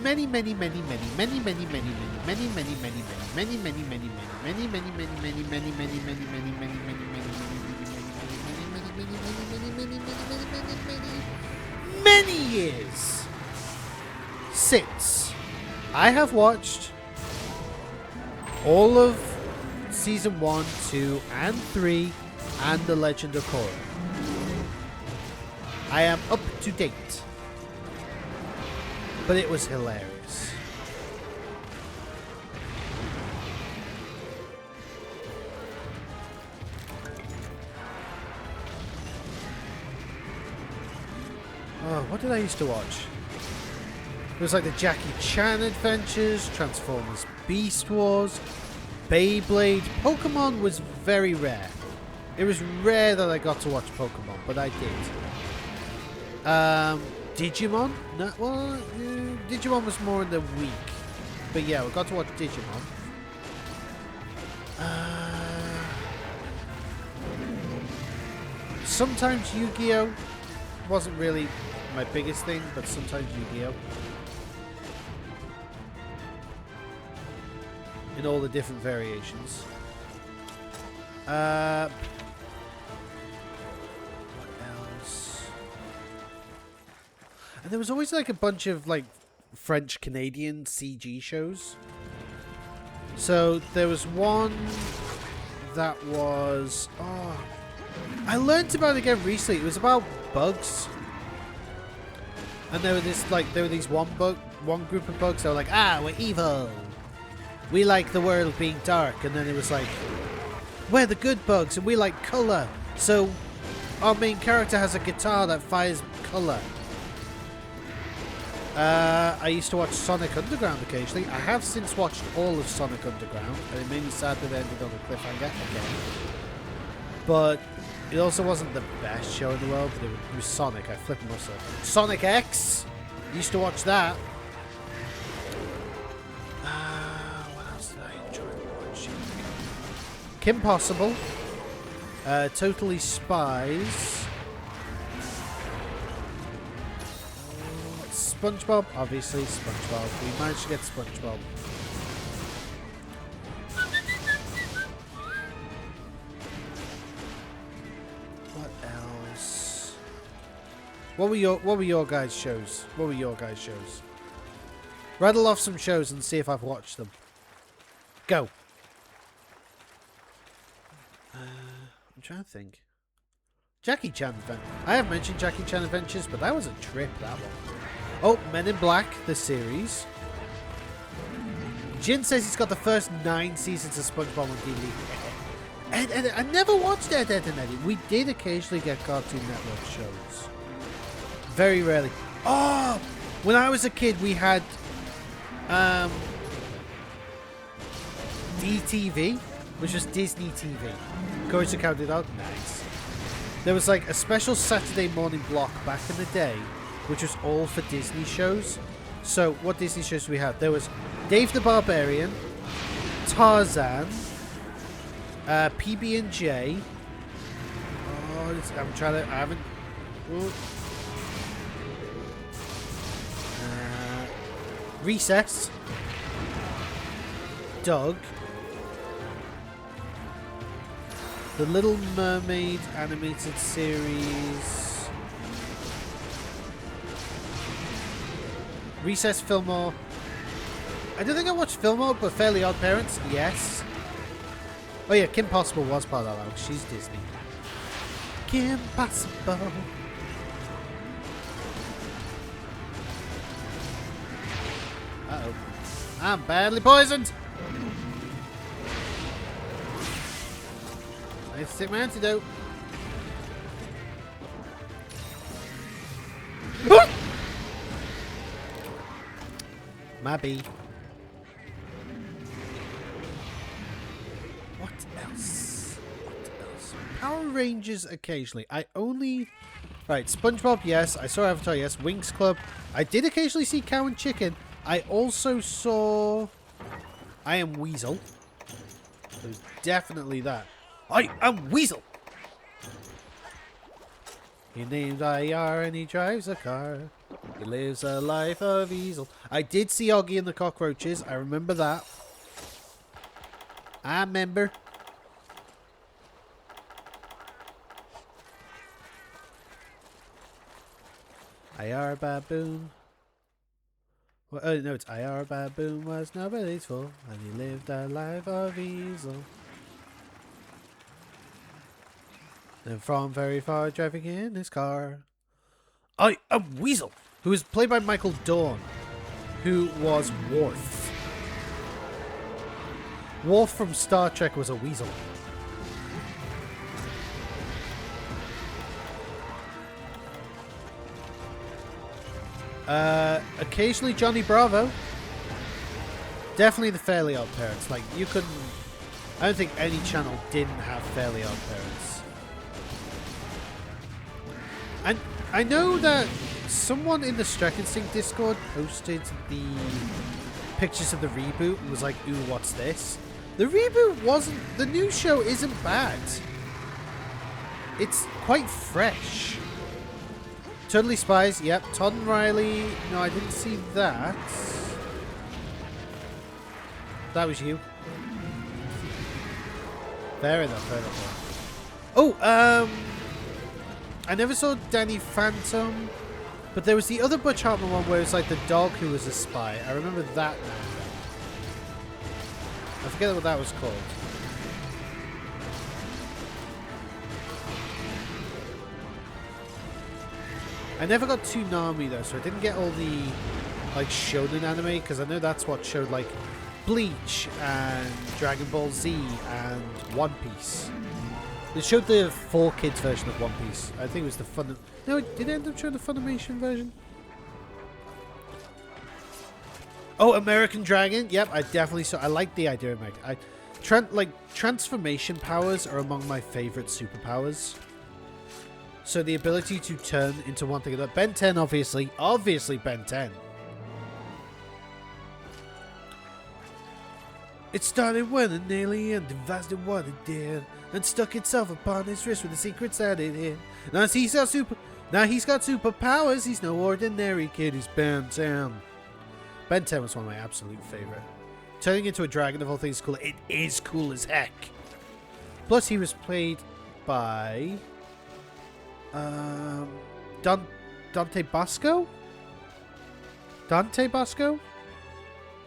many years since I have watched all of season 1, 2, and 3 and The Legend of Korra, I am up to date. But it was hilarious. Oh, what did I used to watch? It was like the Jackie Chan Adventures, Transformers Beast Wars, Beyblade. Pokemon was very rare. It was rare that I got to watch Pokemon, but I did. Digimon? No, well, Digimon was more in the week. But yeah, we got to watch Digimon. Sometimes Yu-Gi-Oh! Wasn't really my biggest thing, but sometimes Yu-Gi-Oh! In all the different variations. What else? And there was always like a bunch of like French-Canadian CG shows. So there was one that was... Oh, I learned about it again recently. It was about bugs. And there were these one group of bugs that were like, ah, we're evil. We like the world being dark. And then it was like, we're the good bugs and we like colour. So our main character has a guitar that fires colour. I used to watch Sonic Underground occasionally. I have since watched all of Sonic Underground, and it made me sad that it ended on a cliffhanger again. But it also wasn't the best show in the world, but it was Sonic. I flipped myself. Sonic X! Used to watch that. What else did I enjoy watching? Kim Possible. Totally Spies. SpongeBob, obviously SpongeBob. We managed to get SpongeBob. What else? What were your guys' shows? What were your guys' shows? Rattle off some shows and see if I've watched them. Go. I'm trying to think. Jackie Chan Adventures. I have mentioned Jackie Chan Adventures, but that was a trip, that one. Oh, Men in Black, the series. Jin says he's got the first 9 seasons of SpongeBob on DVD. And I never watched Ed, Edd n Eddy. We did occasionally get Cartoon Network shows. Very rarely. Oh! When I was a kid, we had DTV, which was Disney TV. Courage to count it out. Nice. There was like a special Saturday morning block back in the day, which was all for Disney shows. So what Disney shows do we have? There was Dave the Barbarian, Tarzan, PB&J. Oh, I'm trying to. I haven't. Recess. Doug. The Little Mermaid animated series. Recess, Fillmore. I don't think I watched Fillmore, but Fairly Odd Parents, yes. Oh yeah, Kim Possible was part of that one. She's Disney. Kim Possible. Uh-oh. I'm badly poisoned. I have to take my antidote. Maybe. What else? Power Rangers occasionally. I only... Right, SpongeBob, yes. I saw Avatar, yes. Winx Club. I did occasionally see Cow and Chicken. I also saw... I Am Weasel. There's definitely that. I am Weasel! He named IR and he drives a car. He lives a life of Weasel. I did see Oggy and the Cockroaches. I remember that. I remember. IR Baboon. Well, oh, no, it's IR Baboon was nobody's fool. And he lived a life of Weasel. And from very far, driving in his car. I am Weasel, who is played by Michael Dorn, who was Worf. Worf from Star Trek was a weasel. Occasionally Johnny Bravo. Definitely the Fairly Odd Parents. Like, you couldn't... I don't think any channel didn't have Fairly Odd Parents. And I know that someone in the Strike Instinct Discord posted the pictures of the reboot and was like, ooh, what's this? The reboot wasn't... The new show isn't bad. It's quite fresh. Totally Spies, yep. Todd and Riley. No, I didn't see that. That was you. Fair enough, fair enough. Oh, I never saw Danny Phantom, but there was the other Butch Hartman one where it was like the dog who was a spy. I remember that now. I forget what that was called. I never got Toonami though, so I didn't get all the like shonen anime, because I know that's what showed like Bleach and Dragon Ball Z and One Piece. It showed the 4Kids version of One Piece. I think it was the fun. No, did it end up showing the Funimation version? Oh, American Dragon. Yep, I definitely saw. I like the idea of American. Transformation powers are among my favorite superpowers. So the ability to turn into one thing. Ben 10, obviously Ben 10. It started when an alien devised what it did and stuck itself upon his wrist with the secrets that it hid. Now he's got superpowers. He's no ordinary kid. He's Ben 10. Ben 10 was one of my absolute favorite. Turning into a dragon of all things cool. It is cool as heck. Plus he was played by Dante Bosco,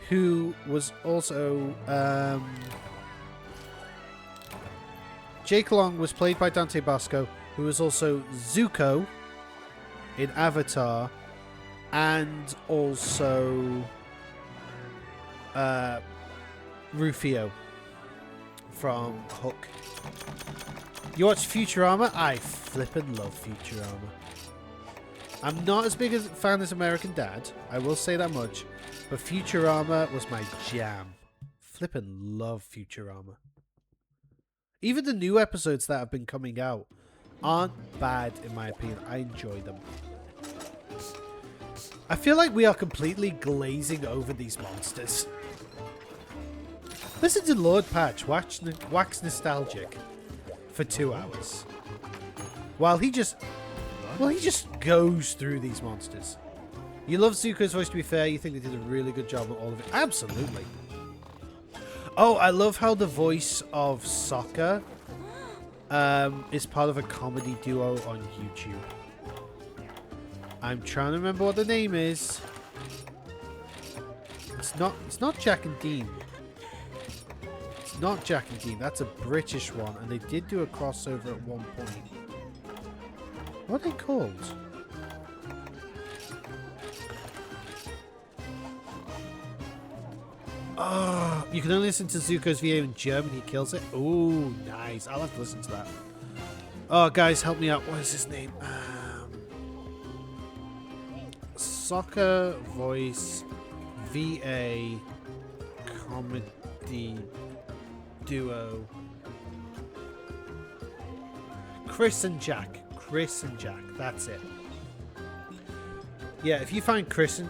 who was also Jake Long was played by Dante Bosco, who was also Zuko in Avatar, and also Rufio from Hook. You watch Futurama? I flippin' love Futurama. I'm not as big a fan as American Dad. I will say that much. But Futurama was my jam. Flippin' love Futurama. Even the new episodes that have been coming out aren't bad in my opinion. I enjoy them. I feel like we are completely glazing over these monsters. Listen to Lord Patch wax nostalgic for 2 hours. While he just goes through these monsters. You love Zuko's voice, to be fair. You think they did a really good job on all of it. Absolutely. Oh, I love how the voice of Sokka is part of a comedy duo on YouTube. I'm trying to remember what the name is. It's not Jack and Dean. It's not Jack and Dean. That's a British one, and they did do a crossover at one point. What are they called? Oh, you can only listen to Zuko's video in German. He kills it. Ooh, nice. I'll have to listen to that. Oh, guys, help me out. What is his name? Soccer voice VA comedy duo. Chris and Jack. Chris and Jack. That's it. Yeah, if you find Chris and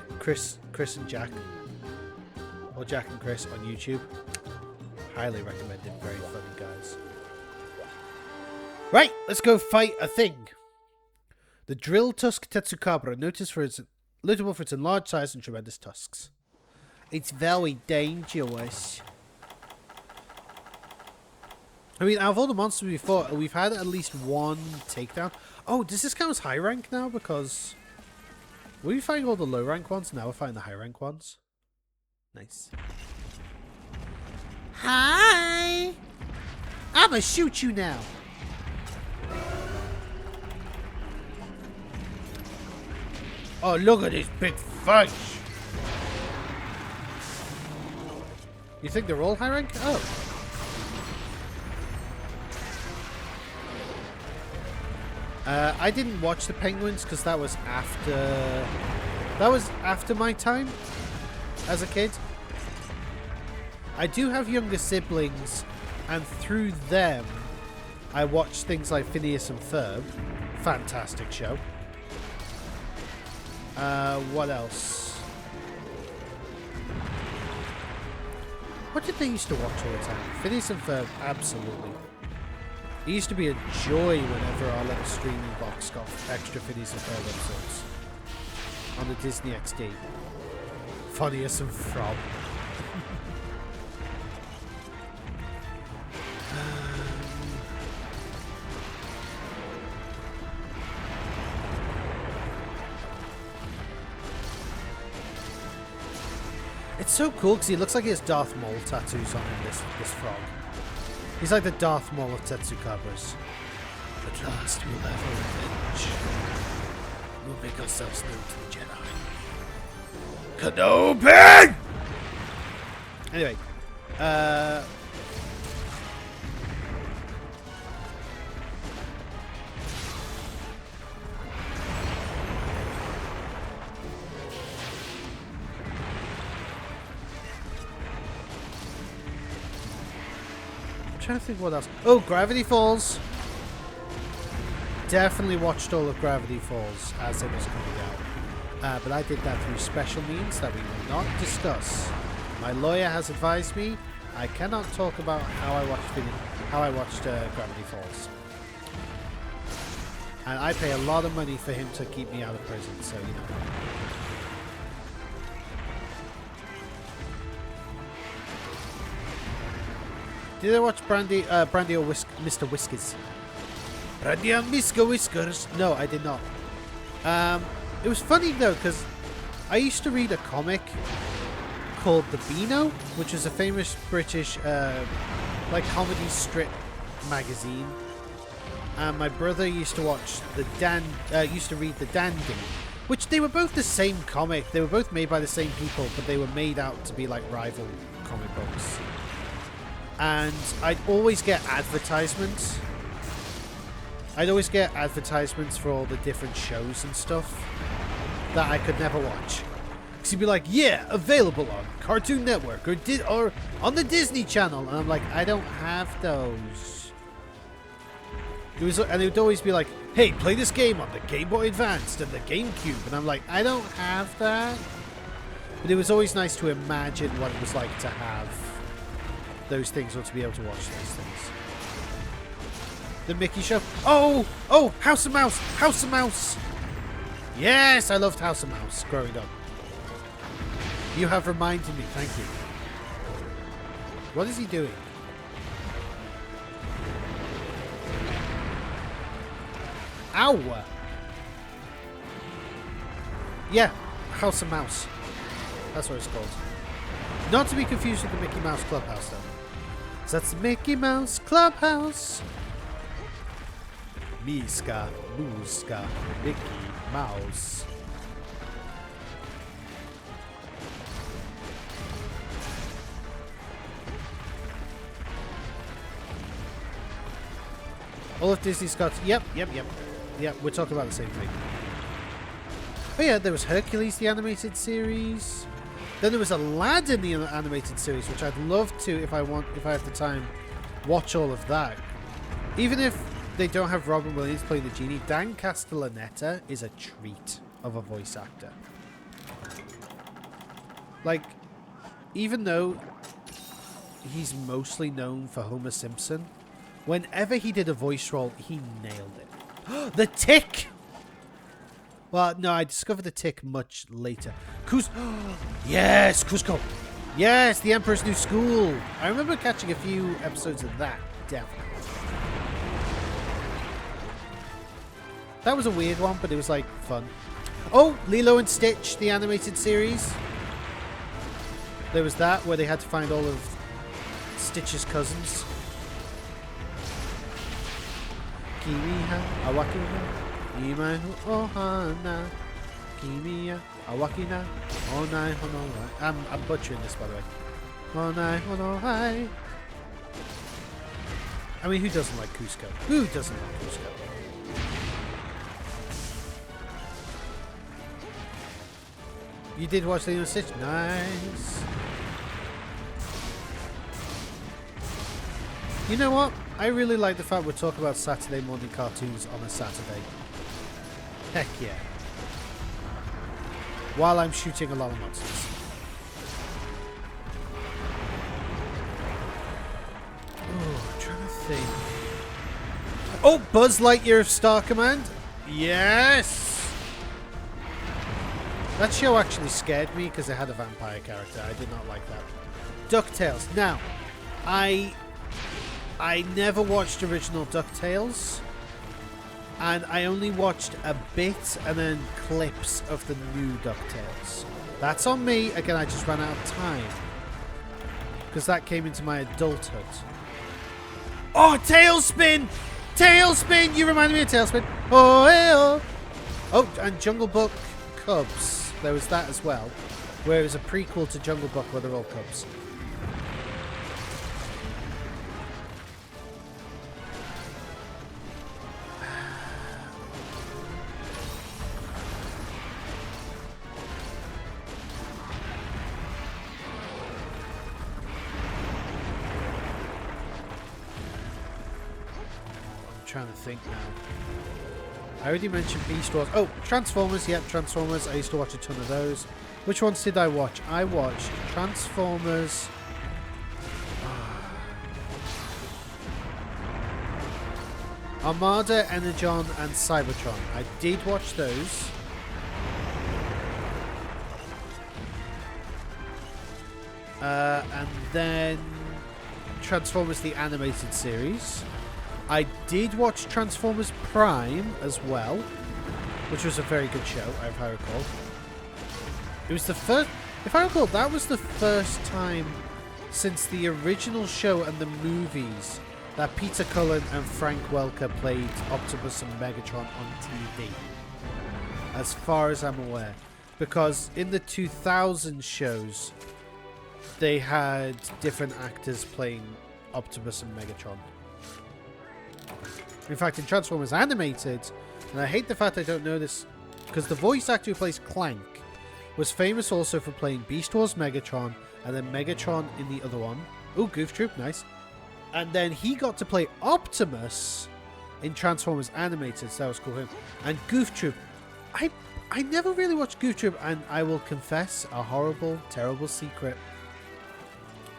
Jack, or Jack and Chris on YouTube, highly recommend it. Very funny guys. Right, let's go fight a thing. The drill tusk Tetsukabra, notable for its enlarged size and tremendous tusks. It's very dangerous. I mean, out of all the monsters we fought, we've had at least one takedown. Oh, does this count as high rank now? Because were we fighting all the low rank ones? Now we're fighting the high rank ones. Nice. Hi! I'ma shoot you now. Oh, look at this big fish. You think they're all high rank? Oh. I didn't watch the penguins because that was after my time as a kid. I do have younger siblings, and through them I watched things like Phineas and Ferb. Fantastic show. What else? What did they used to watch all the time? Phineas and Ferb, absolutely. It used to be a joy whenever our little streaming box got extra Phineas and Ferb episodes on the Disney XD. Phineas and Ferb. It's so cool because he looks like he has Darth Maul tattoos on him, this frog. He's like the Darth Maul of Tetsukabras. At last we'll have our revenge. We'll make ourselves known to the Jedi. Kenobi! Anyway. I'm trying to think what else. Oh, Gravity Falls. Definitely watched all of Gravity Falls as it was coming out. But I did that through special means that we will not discuss. My lawyer has advised me I cannot talk about how I watched Gravity Falls. And I pay a lot of money for him to keep me out of prison, so you know. Did I watch Brandy or Mr. Whiskers? Brandy and Mr. Whiskers? No, I did not. It was funny though, because I used to read a comic called The Beano, which is a famous British like comedy strip magazine. And my brother used to watch used to read the Dandy, which they were both the same comic. They were both made by the same people, but they were made out to be like rival comic books. And I'd always get advertisements I'd always get advertisements for all the different shows and stuff that I could never watch. Because he'd be like, yeah, available on Cartoon Network or on the Disney Channel. And I'm like, I don't have those. And it would always be like, hey, play this game on the Game Boy Advance and the GameCube. And I'm like, I don't have that. But it was always nice to imagine what it was like to have those things or to be able to watch those things. The Mickey Show. Oh, House of Mouse. House of Mouse. Yes, I loved House of Mouse growing up. You have reminded me. Thank you. What is he doing? Ow! Yeah, House of Mouse. That's what it's called. Not to be confused with the Mickey Mouse Clubhouse, though. So that's the Mickey Mouse Clubhouse. Miska, Muska, Mickey Mouse. All of Disney's got... Yep, we're talking about the same thing. Oh yeah, there was Hercules, the animated series. Then there was Aladdin, the animated series, which I'd love to, if I have the time, watch all of that. Even if they don't have Robin Williams playing the genie, Dan Castellaneta is a treat of a voice actor. Like, even though he's mostly known for Homer Simpson, whenever he did a voice role, he nailed it. The Tick! Well, no, I discovered the Tick much later. Yes, Cusco! Yes, The Emperor's New School! I remember catching a few episodes of that, definitely. That was a weird one, but it was, like, fun. Oh, Lilo and Stitch, the animated series. There was that, where they had to find all of Stitch's cousins. Kimiha, Awakina, Imaihu, Ohana, Kimiya, Awakina, Onai, Honohai. I'm butchering this, by the way. Onai, Honohai. I mean, who doesn't like Cusco? Who doesn't like Cusco? You did watch Lilo and Stitch? Nice. You know what? I really like the fact we're talking about Saturday morning cartoons on a Saturday. Heck yeah. While I'm shooting a lot of monsters. Oh, I'm trying to think. Oh, Buzz Lightyear of Star Command? Yes! That show actually scared me because it had a vampire character. I did not like that. DuckTales. Now, I never watched original DuckTales, and I only watched a bit and then clips of the new DuckTales. That's on me. Again, I just ran out of time because that came into my adulthood. Oh, Tailspin! Tailspin! You reminded me of Tailspin. Oh, hey, oh. Oh, and Jungle Book Cubs. There was that as well, where it was a prequel to Jungle Book where they're all cubs. Trying to think now. I already mentioned Beast Wars. Oh, Transformers. Yep, Transformers. I used to watch a ton of those. Which ones did I watch? I watched Transformers. Armada, Energon, and Cybertron. I did watch those. And then Transformers the Animated Series. I did watch Transformers Prime as well, which was a very good show, if I recall. It was the first... If I recall, that was the first time since the original show and the movies that Peter Cullen and Frank Welker played Optimus and Megatron on TV. As far as I'm aware. Because in the 2000 shows, they had different actors playing Optimus and Megatron. In fact, in Transformers Animated, and I hate the fact I don't know this, because the voice actor who plays Clank was famous also for playing Beast Wars Megatron, and then Megatron in the other one. Ooh, Goof Troop, nice. And then he got to play Optimus in Transformers Animated, so that was cool for him. And Goof Troop, I never really watched Goof Troop, and I will confess a horrible, terrible secret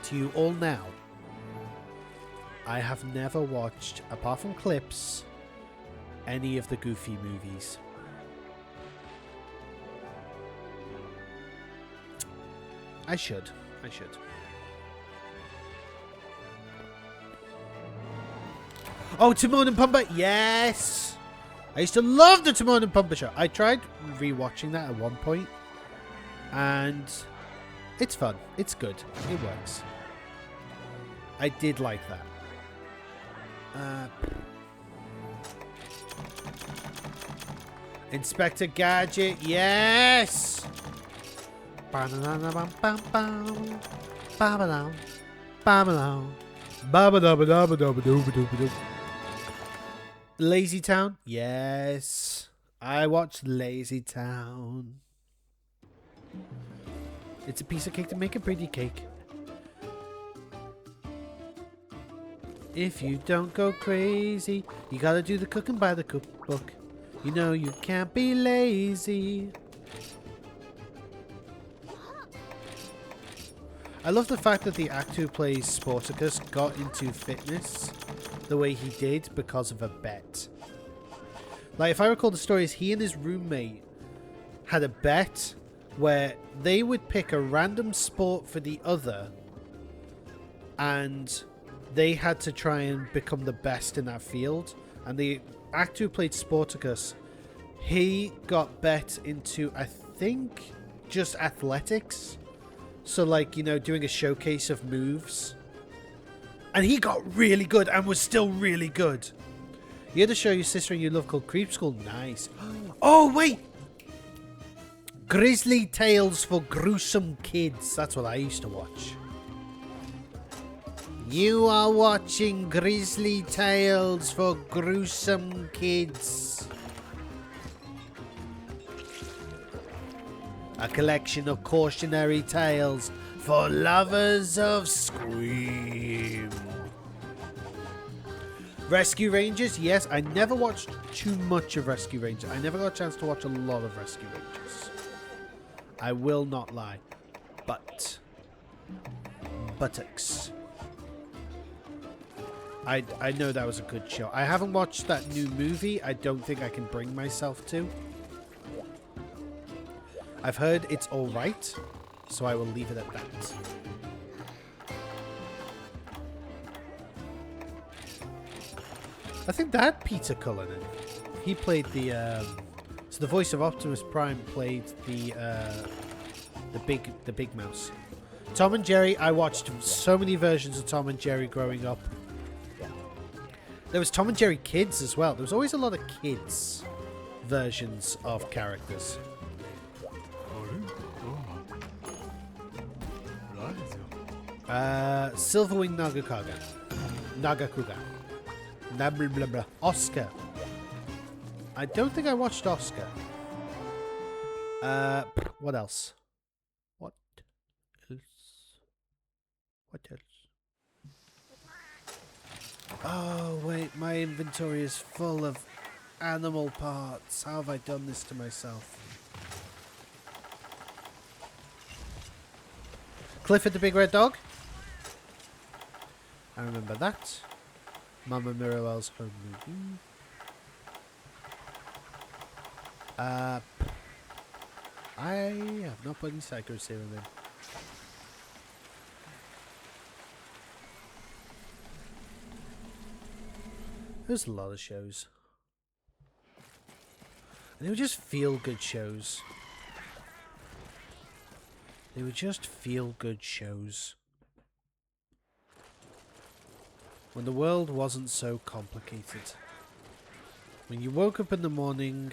to you all now. I have never watched, apart from clips, any of the Goofy movies. I should. Oh, Timon and Pumbaa! Yes! I used to love the Timon and Pumbaa show. I tried rewatching that at one point, and it's fun. It's good. It works. I did like that. Inspector Gadget, yes! Lazy Town, yes. I watched Lazy Town. It's a piece of cake to make a pretty cake. If you don't go crazy, you gotta do the cooking by the cookbook. You know you can't be lazy. I love the fact that the actor who plays Sportacus got into fitness the way he did because of a bet. Like, if I recall the stories, he and his roommate had a bet where they would pick a random sport for the other, and they had to try and become the best in that field. And the actor who played Sportacus, he got bet into, I think, just athletics. So, like, you know, doing a showcase of moves. And he got really good and was still really good. You had to show your sister and you love called Creep School. Nice. Oh, wait! Grizzly Tales for Gruesome Kids. That's what I used to watch. You are watching Grizzly Tales for Gruesome Kids. A collection of cautionary tales for lovers of Scream. Rescue Rangers, yes. I never watched too much of Rescue Rangers. I never got a chance to watch a lot of Rescue Rangers. I will not lie. But buttocks. I know that was a good show. I haven't watched that new movie. I don't think I can bring myself to. I've heard it's alright, so I will leave it at that. I think that had Peter Cullinan. He played the so the voice of Optimus Prime played the big mouse. Tom and Jerry, I watched so many versions of Tom and Jerry growing up. There was Tom and Jerry Kids as well. There was always a lot of kids versions of characters. Silverwing Nagakuga. Blah, blah, blah, blah. Oscar. I don't think I watched Oscar. What else? What else? Oh, wait. My inventory is full of animal parts. How have I done this to myself? Clifford the Big Red Dog. I remember that. Mama Mirabelle's Home Movie. I have not put any Psycho Serum in. There's a lot of shows. And they were just feel-good shows. They were just feel-good shows. When the world wasn't so complicated. When you woke up in the morning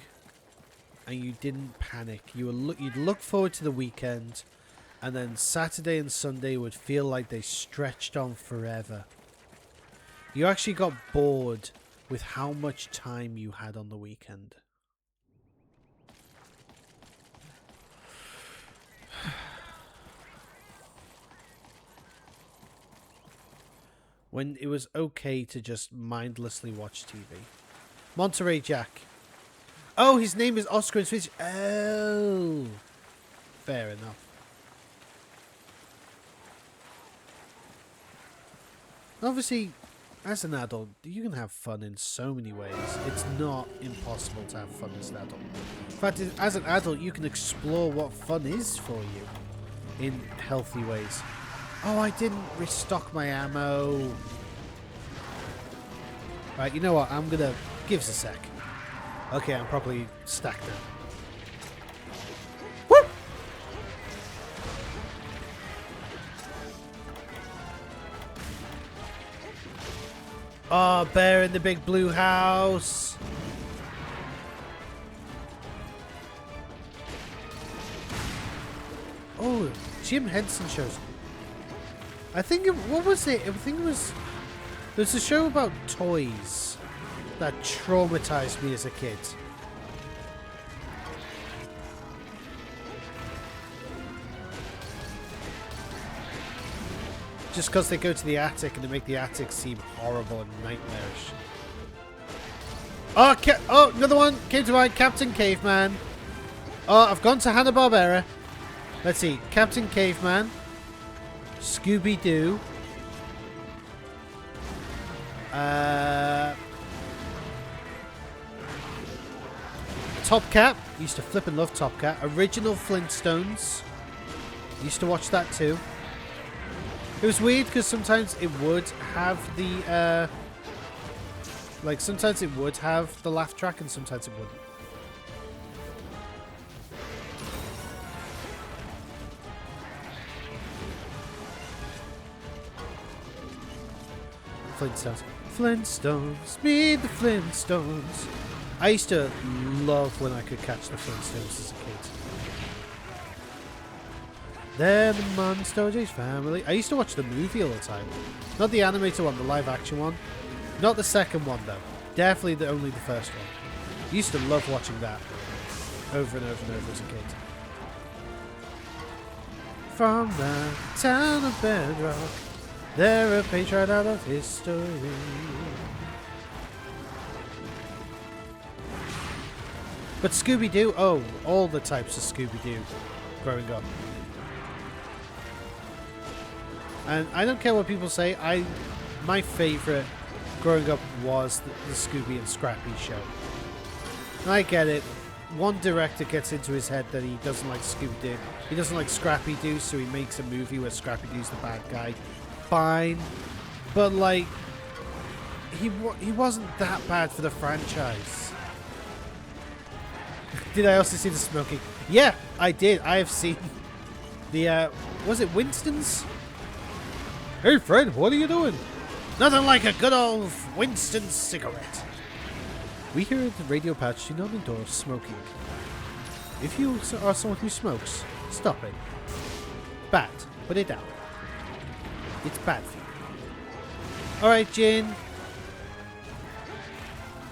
and you didn't panic. You'd look forward to the weekend, and then Saturday and Sunday would feel like they stretched on forever. You actually got bored with how much time you had on the weekend. When it was okay to just mindlessly watch TV. Monterey Jack. Oh, his name is Oscar in Swedish. Oh. Fair enough. Obviously, as an adult, you can have fun in so many ways. It's not impossible to have fun as an adult. In fact, as an adult, you can explore what fun is for you in healthy ways. Oh, I didn't restock my ammo. Right, you know what? I'm gonna... Give us a sec. Okay, I'm properly stacked now. Woo! Oh, bear in the big blue house. Oh, Jim Henson shows. I think it, what was it? I think it was... There's a show about toys that traumatized me as a kid. Just because they go to the attic and they make the attic seem horrible and nightmarish. Oh, another one came to mind. Captain Caveman. Oh, I've gone to Hanna-Barbera. Let's see. Captain Caveman. Scooby-Doo. Top Cat. Used to flip and love Top Cat. Original Flintstones. Used to watch that too. It was weird because sometimes it would have the sometimes it would have the laugh track and sometimes it wouldn't. Flintstones. Flintstones. Meet the Flintstones. I used to love when I could catch the Flintstones as a kid. They're the Monster J's family. I used to watch the movie all the time. Not the animated one, the live action one. Not the second one though. Definitely only the first one. I used to love watching that over and over and over as a kid. From the town of Bedrock, they're a page right out of history. But Scooby-Doo, oh, all the types of Scooby-Doo growing up. And I don't care what people say, my favourite growing up was the Scooby and Scrappy show. And I get it. One director gets into his head that he doesn't like Scooby-Doo. He doesn't like Scrappy-Doo, so he makes a movie where Scrappy-Doo's the bad guy. Fine. But, like, he wasn't that bad for the franchise. Did I also see the smoking? Yeah, I did. I have seen the, was it Winston's? Hey, Fred, what are you doing? Nothing like a good old Winston cigarette. We here at the Radio Patch do not endorse smoking. If you are someone who smokes, stop it. Bad. Put it down. It's bad for you. Alright, Jin.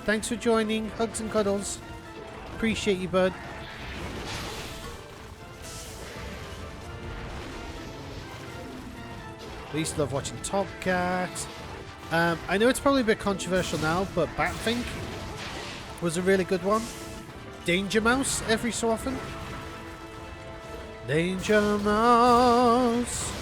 Thanks for joining. Hugs and cuddles. Appreciate you, bud. I used to love watching Top Cat. I know it's probably a bit controversial now, but Batfink was a really good one. Danger Mouse every so often. Danger Mouse.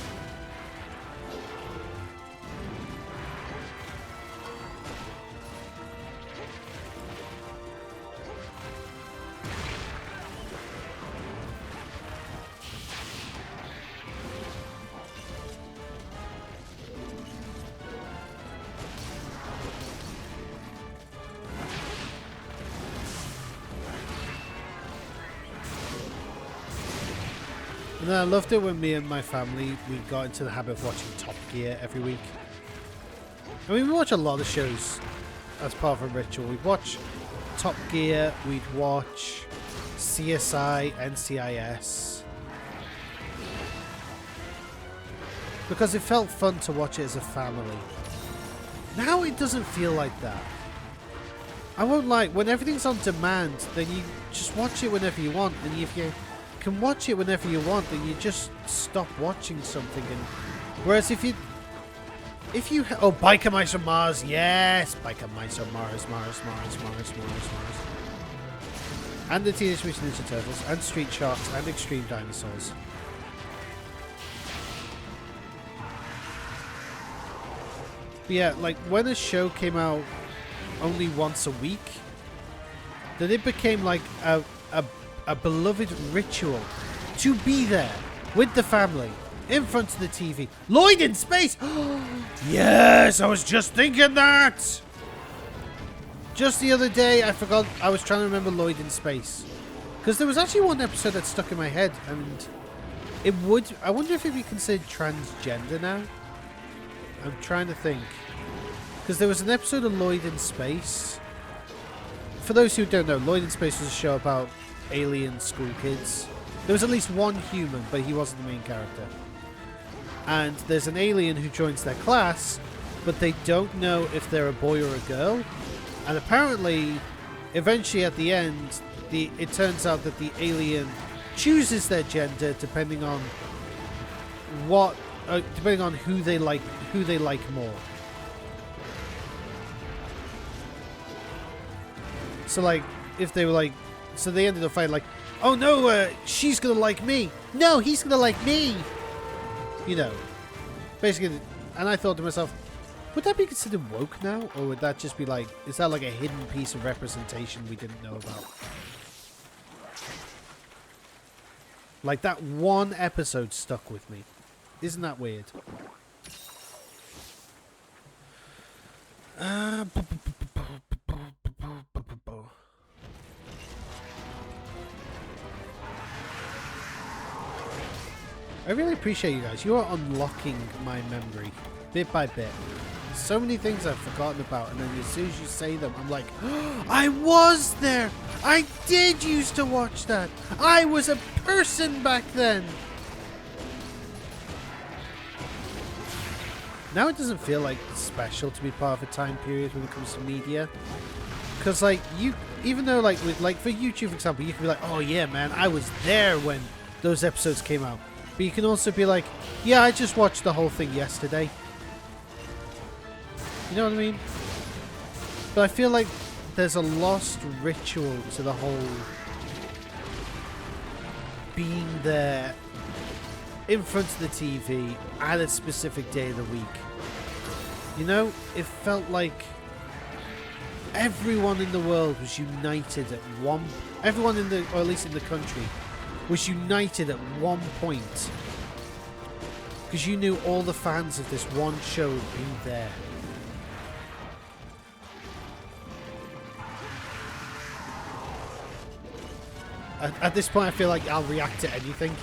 And then I loved it when me and my family, we got into the habit of watching Top Gear every week. I mean, we watch a lot of shows as part of a ritual. We'd watch Top Gear, we'd watch CSI, NCIS. Because it felt fun to watch it as a family. Now it doesn't feel like that. I won't lie, when everything's on demand, then you just watch it whenever you want, and if you can watch it whenever you want, then you just stop watching something. And whereas if you oh, Biker Mice from Mars, yes, Biker Mice from Mars, Mars, and the Teenage Mutant Ninja Turtles, and Street Sharks, and Extreme Dinosaurs. But yeah, like when a show came out only once a week, then it became like a beloved ritual to be there with the family in front of the TV. Lloyd in space! Yes, I was just thinking that! Just the other day, I forgot, I was trying to remember Lloyd in space. Because there was actually one episode that stuck in my head, and it would, I wonder if it'd be considered transgender now? I'm trying to think. Because there was an episode of Lloyd in Space. For those who don't know, Lloyd in Space was a show about alien school kids. There was at least one human, but he wasn't the main character. And there's an alien who joins their class, but they don't know if they're a boy or a girl. And apparently, eventually at the end, it turns out that the alien chooses their gender depending on depending on who they like more. So like, if they were like, so they ended up fighting like, oh no, she's gonna like me. No, he's gonna like me. You know, basically. And I thought to myself, would that be considered woke now, or would that just be like, is that like a hidden piece of representation we didn't know about? Like that one episode stuck with me. Isn't that weird? I really appreciate you guys. You are unlocking my memory bit by bit. So many things I've forgotten about, and then as soon as you say them, I'm like, oh, I was there! I did used to watch that! I was a person back then! Now it doesn't feel like special to be part of a time period when it comes to media. Because like, even though like, for YouTube for example, you can be like, oh yeah man, I was there when those episodes came out. But you can also be like, yeah, I just watched the whole thing yesterday. You know what I mean? But I feel like there's a lost ritual to the whole being there in front of the TV at a specific day of the week. You know, it felt like everyone in the world was united at everyone in the, or at least in the country, was united at one point. Because you knew all the fans of this one show had been there. At this point, I feel like I'll react to anything.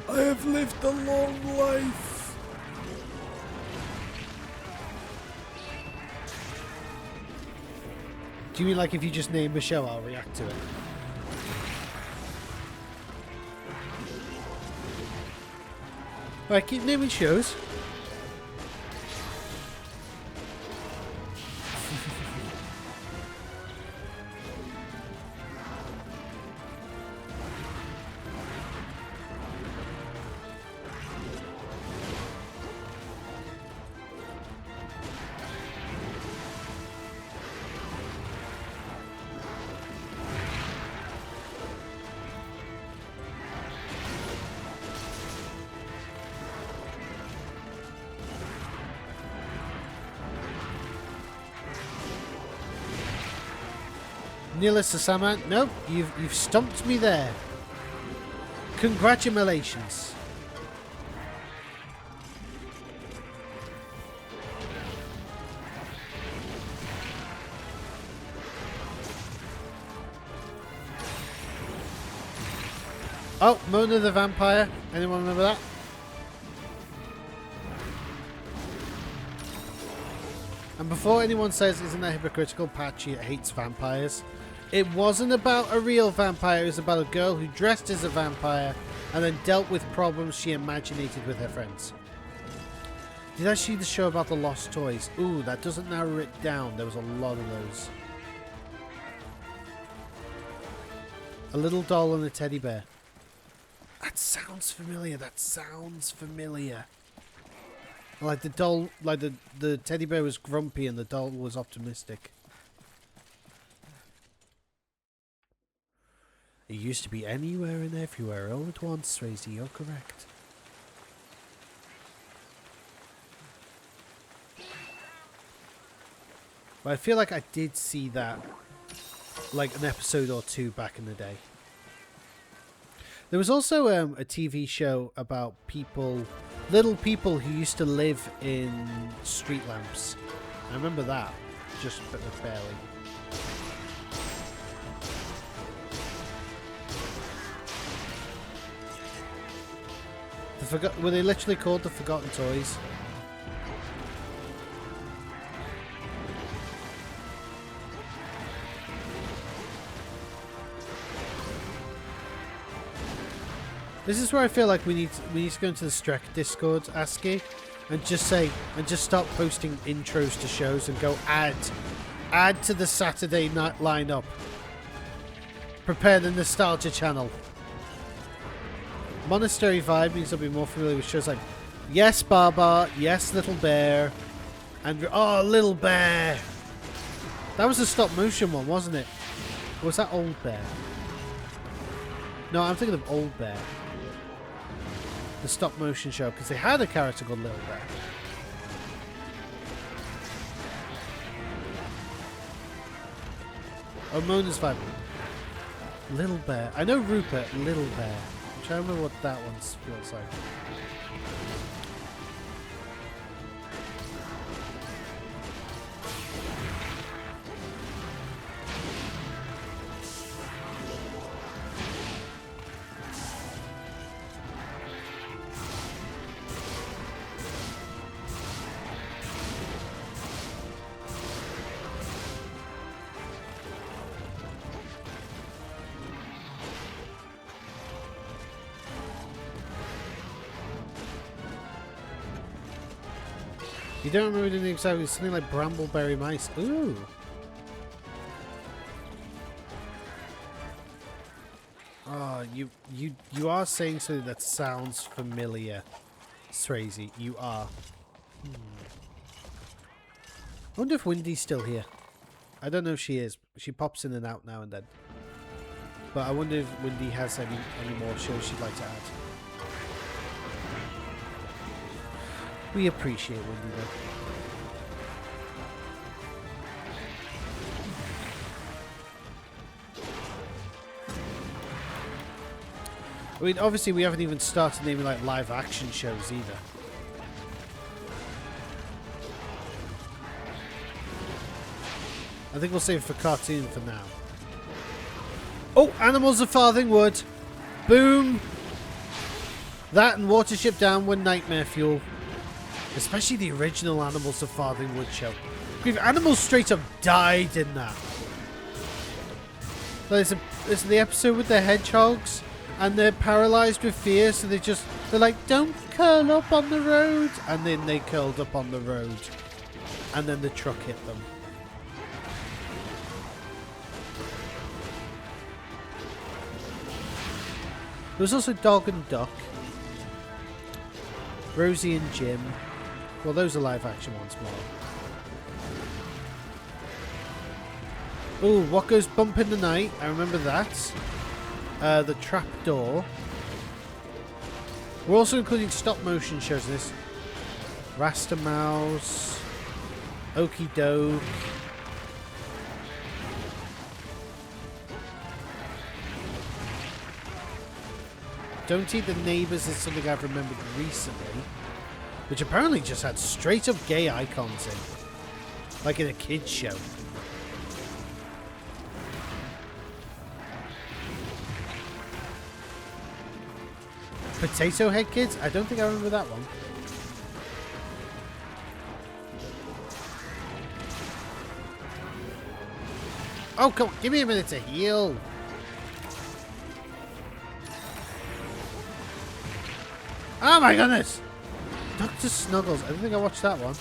I have lived a long life. Do you mean like if you just name a show, I'll react to it? Alright, keep naming shows. Nihilist Sama, nope, you've stumped me there. Congratulations. Oh, Mona the Vampire. Anyone remember that? And before anyone says, isn't that hypocritical, Patchy hates vampires. It wasn't about a real vampire, it was about a girl who dressed as a vampire and then dealt with problems she imaginated with her friends. Did I see the show about the lost toys? Ooh, that doesn't narrow it down. There was a lot of those. A little doll and a teddy bear. That sounds familiar. That sounds familiar. Like the doll, like the teddy bear was grumpy and the doll was optimistic. It used to be anywhere and everywhere all at once, Tracy. You're correct. But I feel like I did see that, like an episode or two back in the day. There was also a TV show about people, little people who used to live in street lamps. I remember that, just barely. Were they literally called the Forgotten Toys? This is where I feel like we need to go into the Strek Discord, ASCII, and just start posting intros to shows and go add to the Saturday night lineup. Prepare the nostalgia channel. Monastery vibe means I'll be more familiar with shows like Yes Baba, Yes Little Bear, and oh Little Bear. That was a stop motion one, wasn't it? Or was that Old Bear? No, I'm thinking of Old Bear. The stop motion show, because they had a character called Little Bear. Oh, Mona's vibe. Little Bear. I know Rupert, Little Bear. I'm trying to remember what that one feels like. You don't remember anything exactly, something like Brambleberry Mice. Ooh. Oh, you are saying something that sounds familiar, Swayze. You are. I wonder if Wendy's still here. I don't know if she is. She pops in and out now and then. But I wonder if Wendy has any more shows she'd like to add. We appreciate Wendy though. I mean, obviously we haven't even started naming like live action shows either. I think we'll save it for cartoon for now. Oh, Animals of Farthing Wood. Boom. That and Watership Down were nightmare fuel. Especially the original Animals of Farthing Wood show. Animals straight up died in that. There's the episode with the hedgehogs and they're paralyzed with fear, so they're like, don't curl up on the road. And then they curled up on the road. And then the truck hit them. There was also Dog and Duck. Rosie and Jim. Well, those are live action ones more. Ooh, What Goes Bump in the Night. I remember that. The Trap Door. We're also including stop motion shows in this. Rasta Mouse. Okie Doke. Don't Eat the Neighbours is something I've remembered recently. Which apparently just had straight up gay icons in. Like in a kid's show. Potato Head Kids? I don't think I remember that one. Oh, come on. Give me a minute to heal. Oh my goodness! Dr. Snuggles. I don't think I watched that one.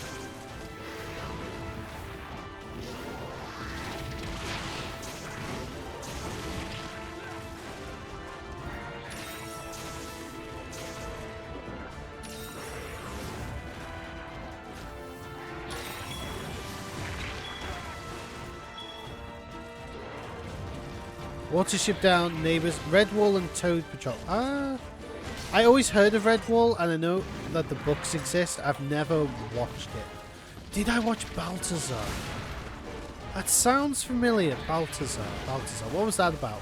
Watership Down, Neighbours, Redwall and Toad Patrol. I always heard of Redwall, and I know that the books exist. I've never watched it. Did I watch Balthazar? That sounds familiar. Balthazar. What was that about?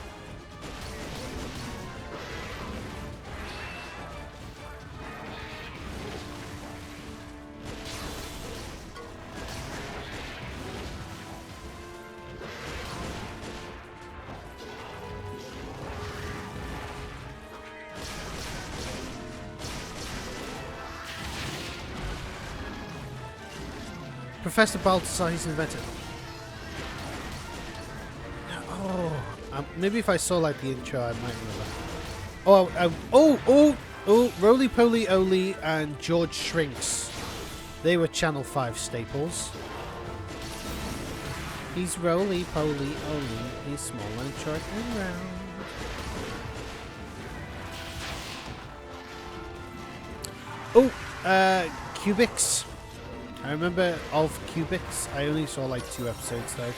Professor Balthazar, he's an inventor. Oh, maybe if I saw like the intro, I might remember. Oh, Roly Poly Oly and George Shrinks. They were Channel 5 staples. He's Roly Poly Oly. He's small and short and round. Oh, Cubics. I remember of Cubics. I only saw like 2 episodes though.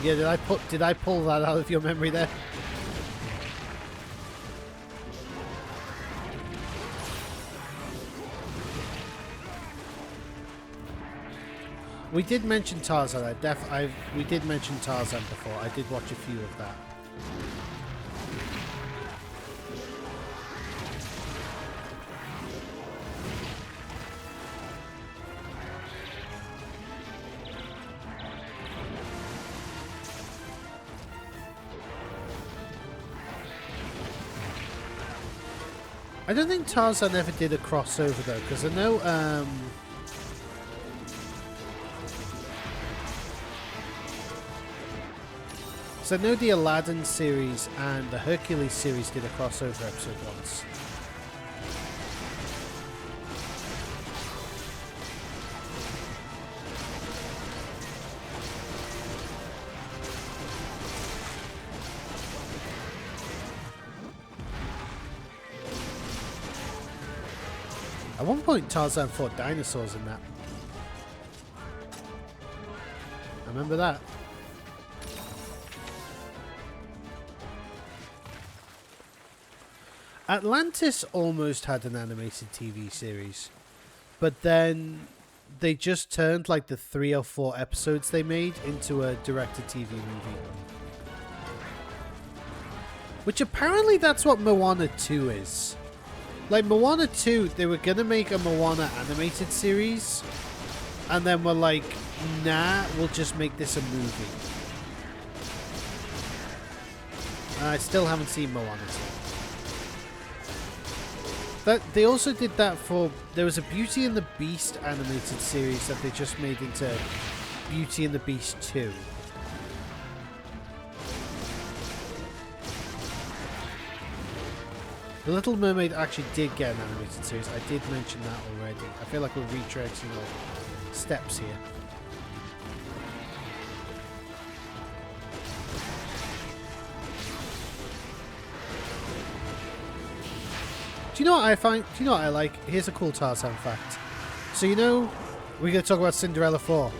Yeah, did I pull that out of your memory there? We did mention Tarzan. We did mention Tarzan before. I did watch a few of that. I don't think Tarzan ever did a crossover though, because I know so I know the Aladdin series and the Hercules series did a crossover episode once. At one point Tarzan fought dinosaurs in that. I remember that. Atlantis almost had an animated TV series, but then they just turned like the 3 or 4 episodes they made into a direct-to-TV movie. Which apparently that's what Moana 2 is. Like Moana 2, they were gonna make a Moana animated series, and then we're like, nah, we'll just make this a movie. And I still haven't seen Moana 2. They also did that for... There was a Beauty and the Beast animated series that they just made into Beauty and the Beast 2. The Little Mermaid actually did get an animated series. I did mention that already. I feel like we're retracing our steps here. Do you know what I find? Do you know what I like? Here's a cool Tarzan fact. So you know, we're going to talk about Cinderella 4.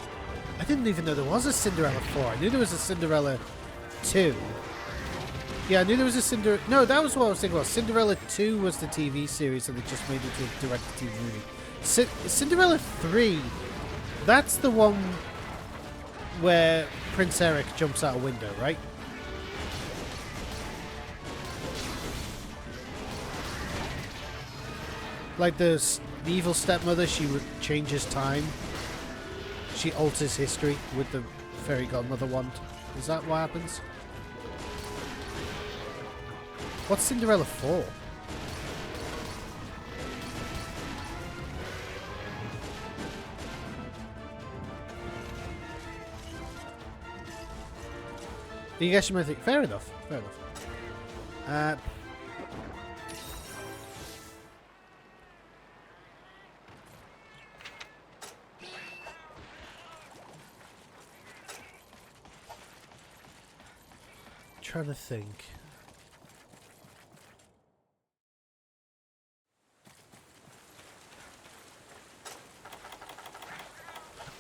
I didn't even know there was a Cinderella 4. I knew there was a Cinderella 2. Yeah, I knew there was a Cinderella... No, that was what I was thinking about. Cinderella 2 was the TV series and they just made it into a direct-to-TV movie. Cinderella 3, that's the one where Prince Eric jumps out a window, right? Like the evil stepmother, she changes time. She alters history with the fairy godmother wand. Is that what happens? What's Cinderella 4? You guys might think, fair enough, fair enough. Trying to think.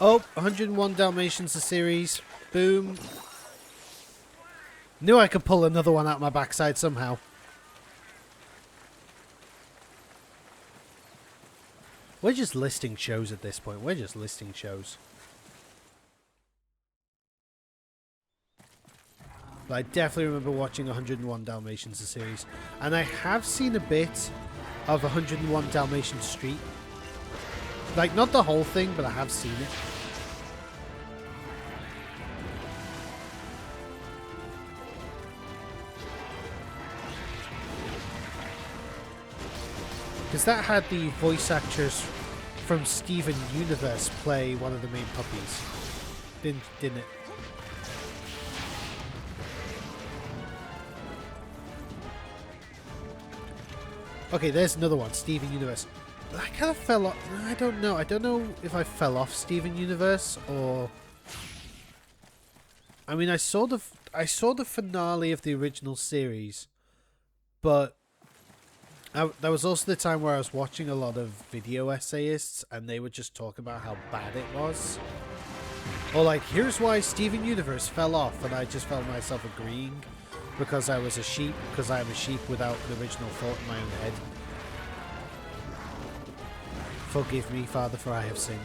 Oh, 101 Dalmatians, the series. Boom. Knew I could pull another one out my backside somehow. We're just listing shows at this point. We're just listing shows. But I definitely remember watching 101 Dalmatians, the series. And I have seen a bit of 101 Dalmatians Street. Like, not the whole thing, but I have seen it. Because that had the voice actress from Steven Universe play one of the main puppies. Didn't it? Okay, there's another one, Steven Universe. I kind of fell off. I don't know. I don't know if I fell off Steven Universe or... I mean, I saw the finale of the original series, but there was also the time where I was watching a lot of video essayists, and they would just talk about how bad it was. Or like, here's why Steven Universe fell off, and I just felt myself agreeing because I was a sheep, because I am a sheep without the original thought in my own head. Forgive me, Father, for I have sinned.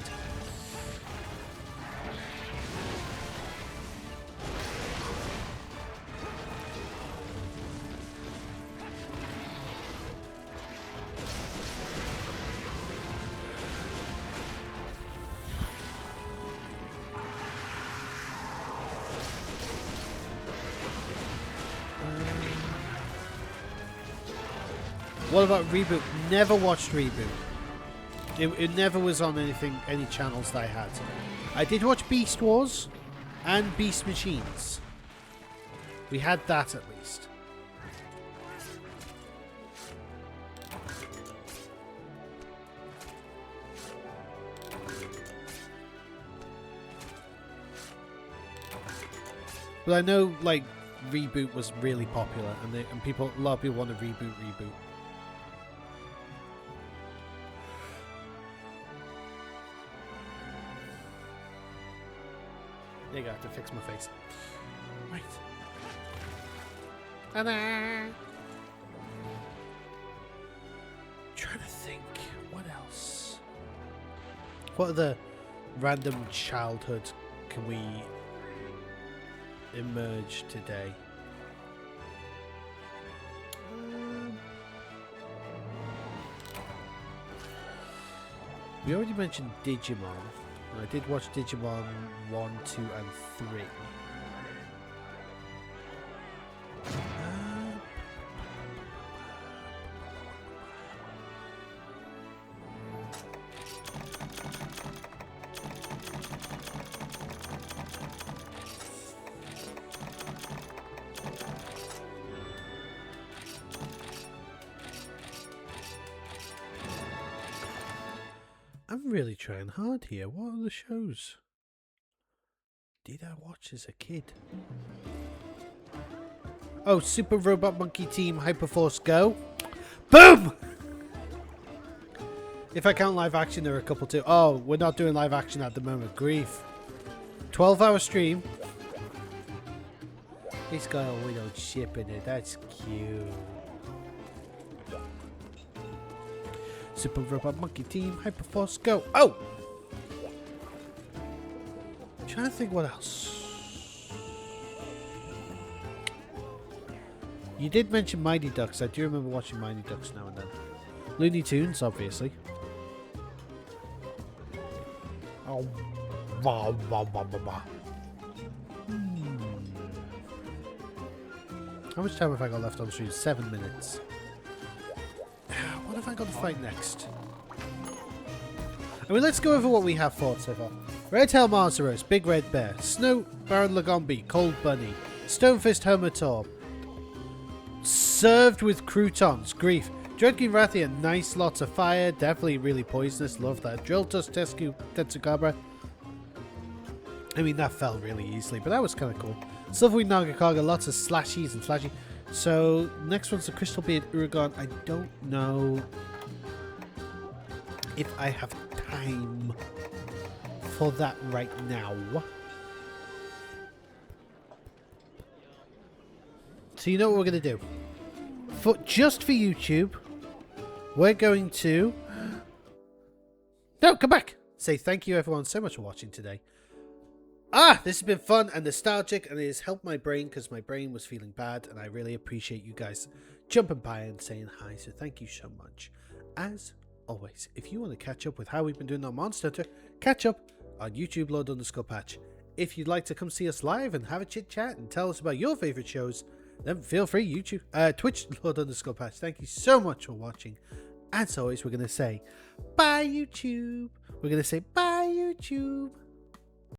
What about Reboot? Never watched Reboot. It never was on any channels that I had. I did watch Beast Wars and Beast Machines. We had that at least. But I know, like, Reboot was really popular, and a lot of people want to reboot. There you go, I have to fix my face. Right. Ta-da! Trying to think, what else? What other random childhood can we emerge today? We already mentioned Digimon. I did watch Digimon 1, 2, and 3. I'm really trying hard here. What are the shows did I watch as a kid? Oh, Super Robot Monkey Team Hyperforce Go. Boom! If I count live action, there are a couple too. Oh, we're not doing live action at the moment. Grief. 12-hour stream. It's got a little chip in it. That's cute. Super Robot Monkey Team Hyperforce Go. Oh! I'm trying to think what else. You did mention Mighty Ducks. I do remember watching Mighty Ducks now and then. Looney Tunes, obviously. Oh. How much time have I got left on stream? 7 minutes. What have I got to fight next? I mean, let's go over what we have fought so far. Red Tail Marceros, Big Red Bear, Snow Baron Lagombi, Cold Bunny, Stonefist Homator, served with croutons, Grief, Dreadkin Rathian, nice, lots of fire, definitely really poisonous, love that. Drill Tusk Tetsukabra. I mean, that fell really easily, but that was kind of cool. Silverweed Nagakaga, lots of slashies and flashy. So, next one's the Crystal Beard Uragon. I don't know if I have time for that right now. So you know what we're going to do? Just for YouTube, we're going to... No, come back! Say thank you everyone so much for watching today. This has been fun and nostalgic, and it has helped my brain because my brain was feeling bad, and I really appreciate you guys jumping by and saying hi, so thank you so much. As always, if you want to catch up with how we've been doing on Monster Hunter, catch up on YouTube Lord_Patch. If you'd like to come see us live and have a chit chat and tell us about your favourite shows, then feel free, Twitch Lord_Patch. Thank you so much for watching. As always, we're going to say bye YouTube. We're going to say bye YouTube.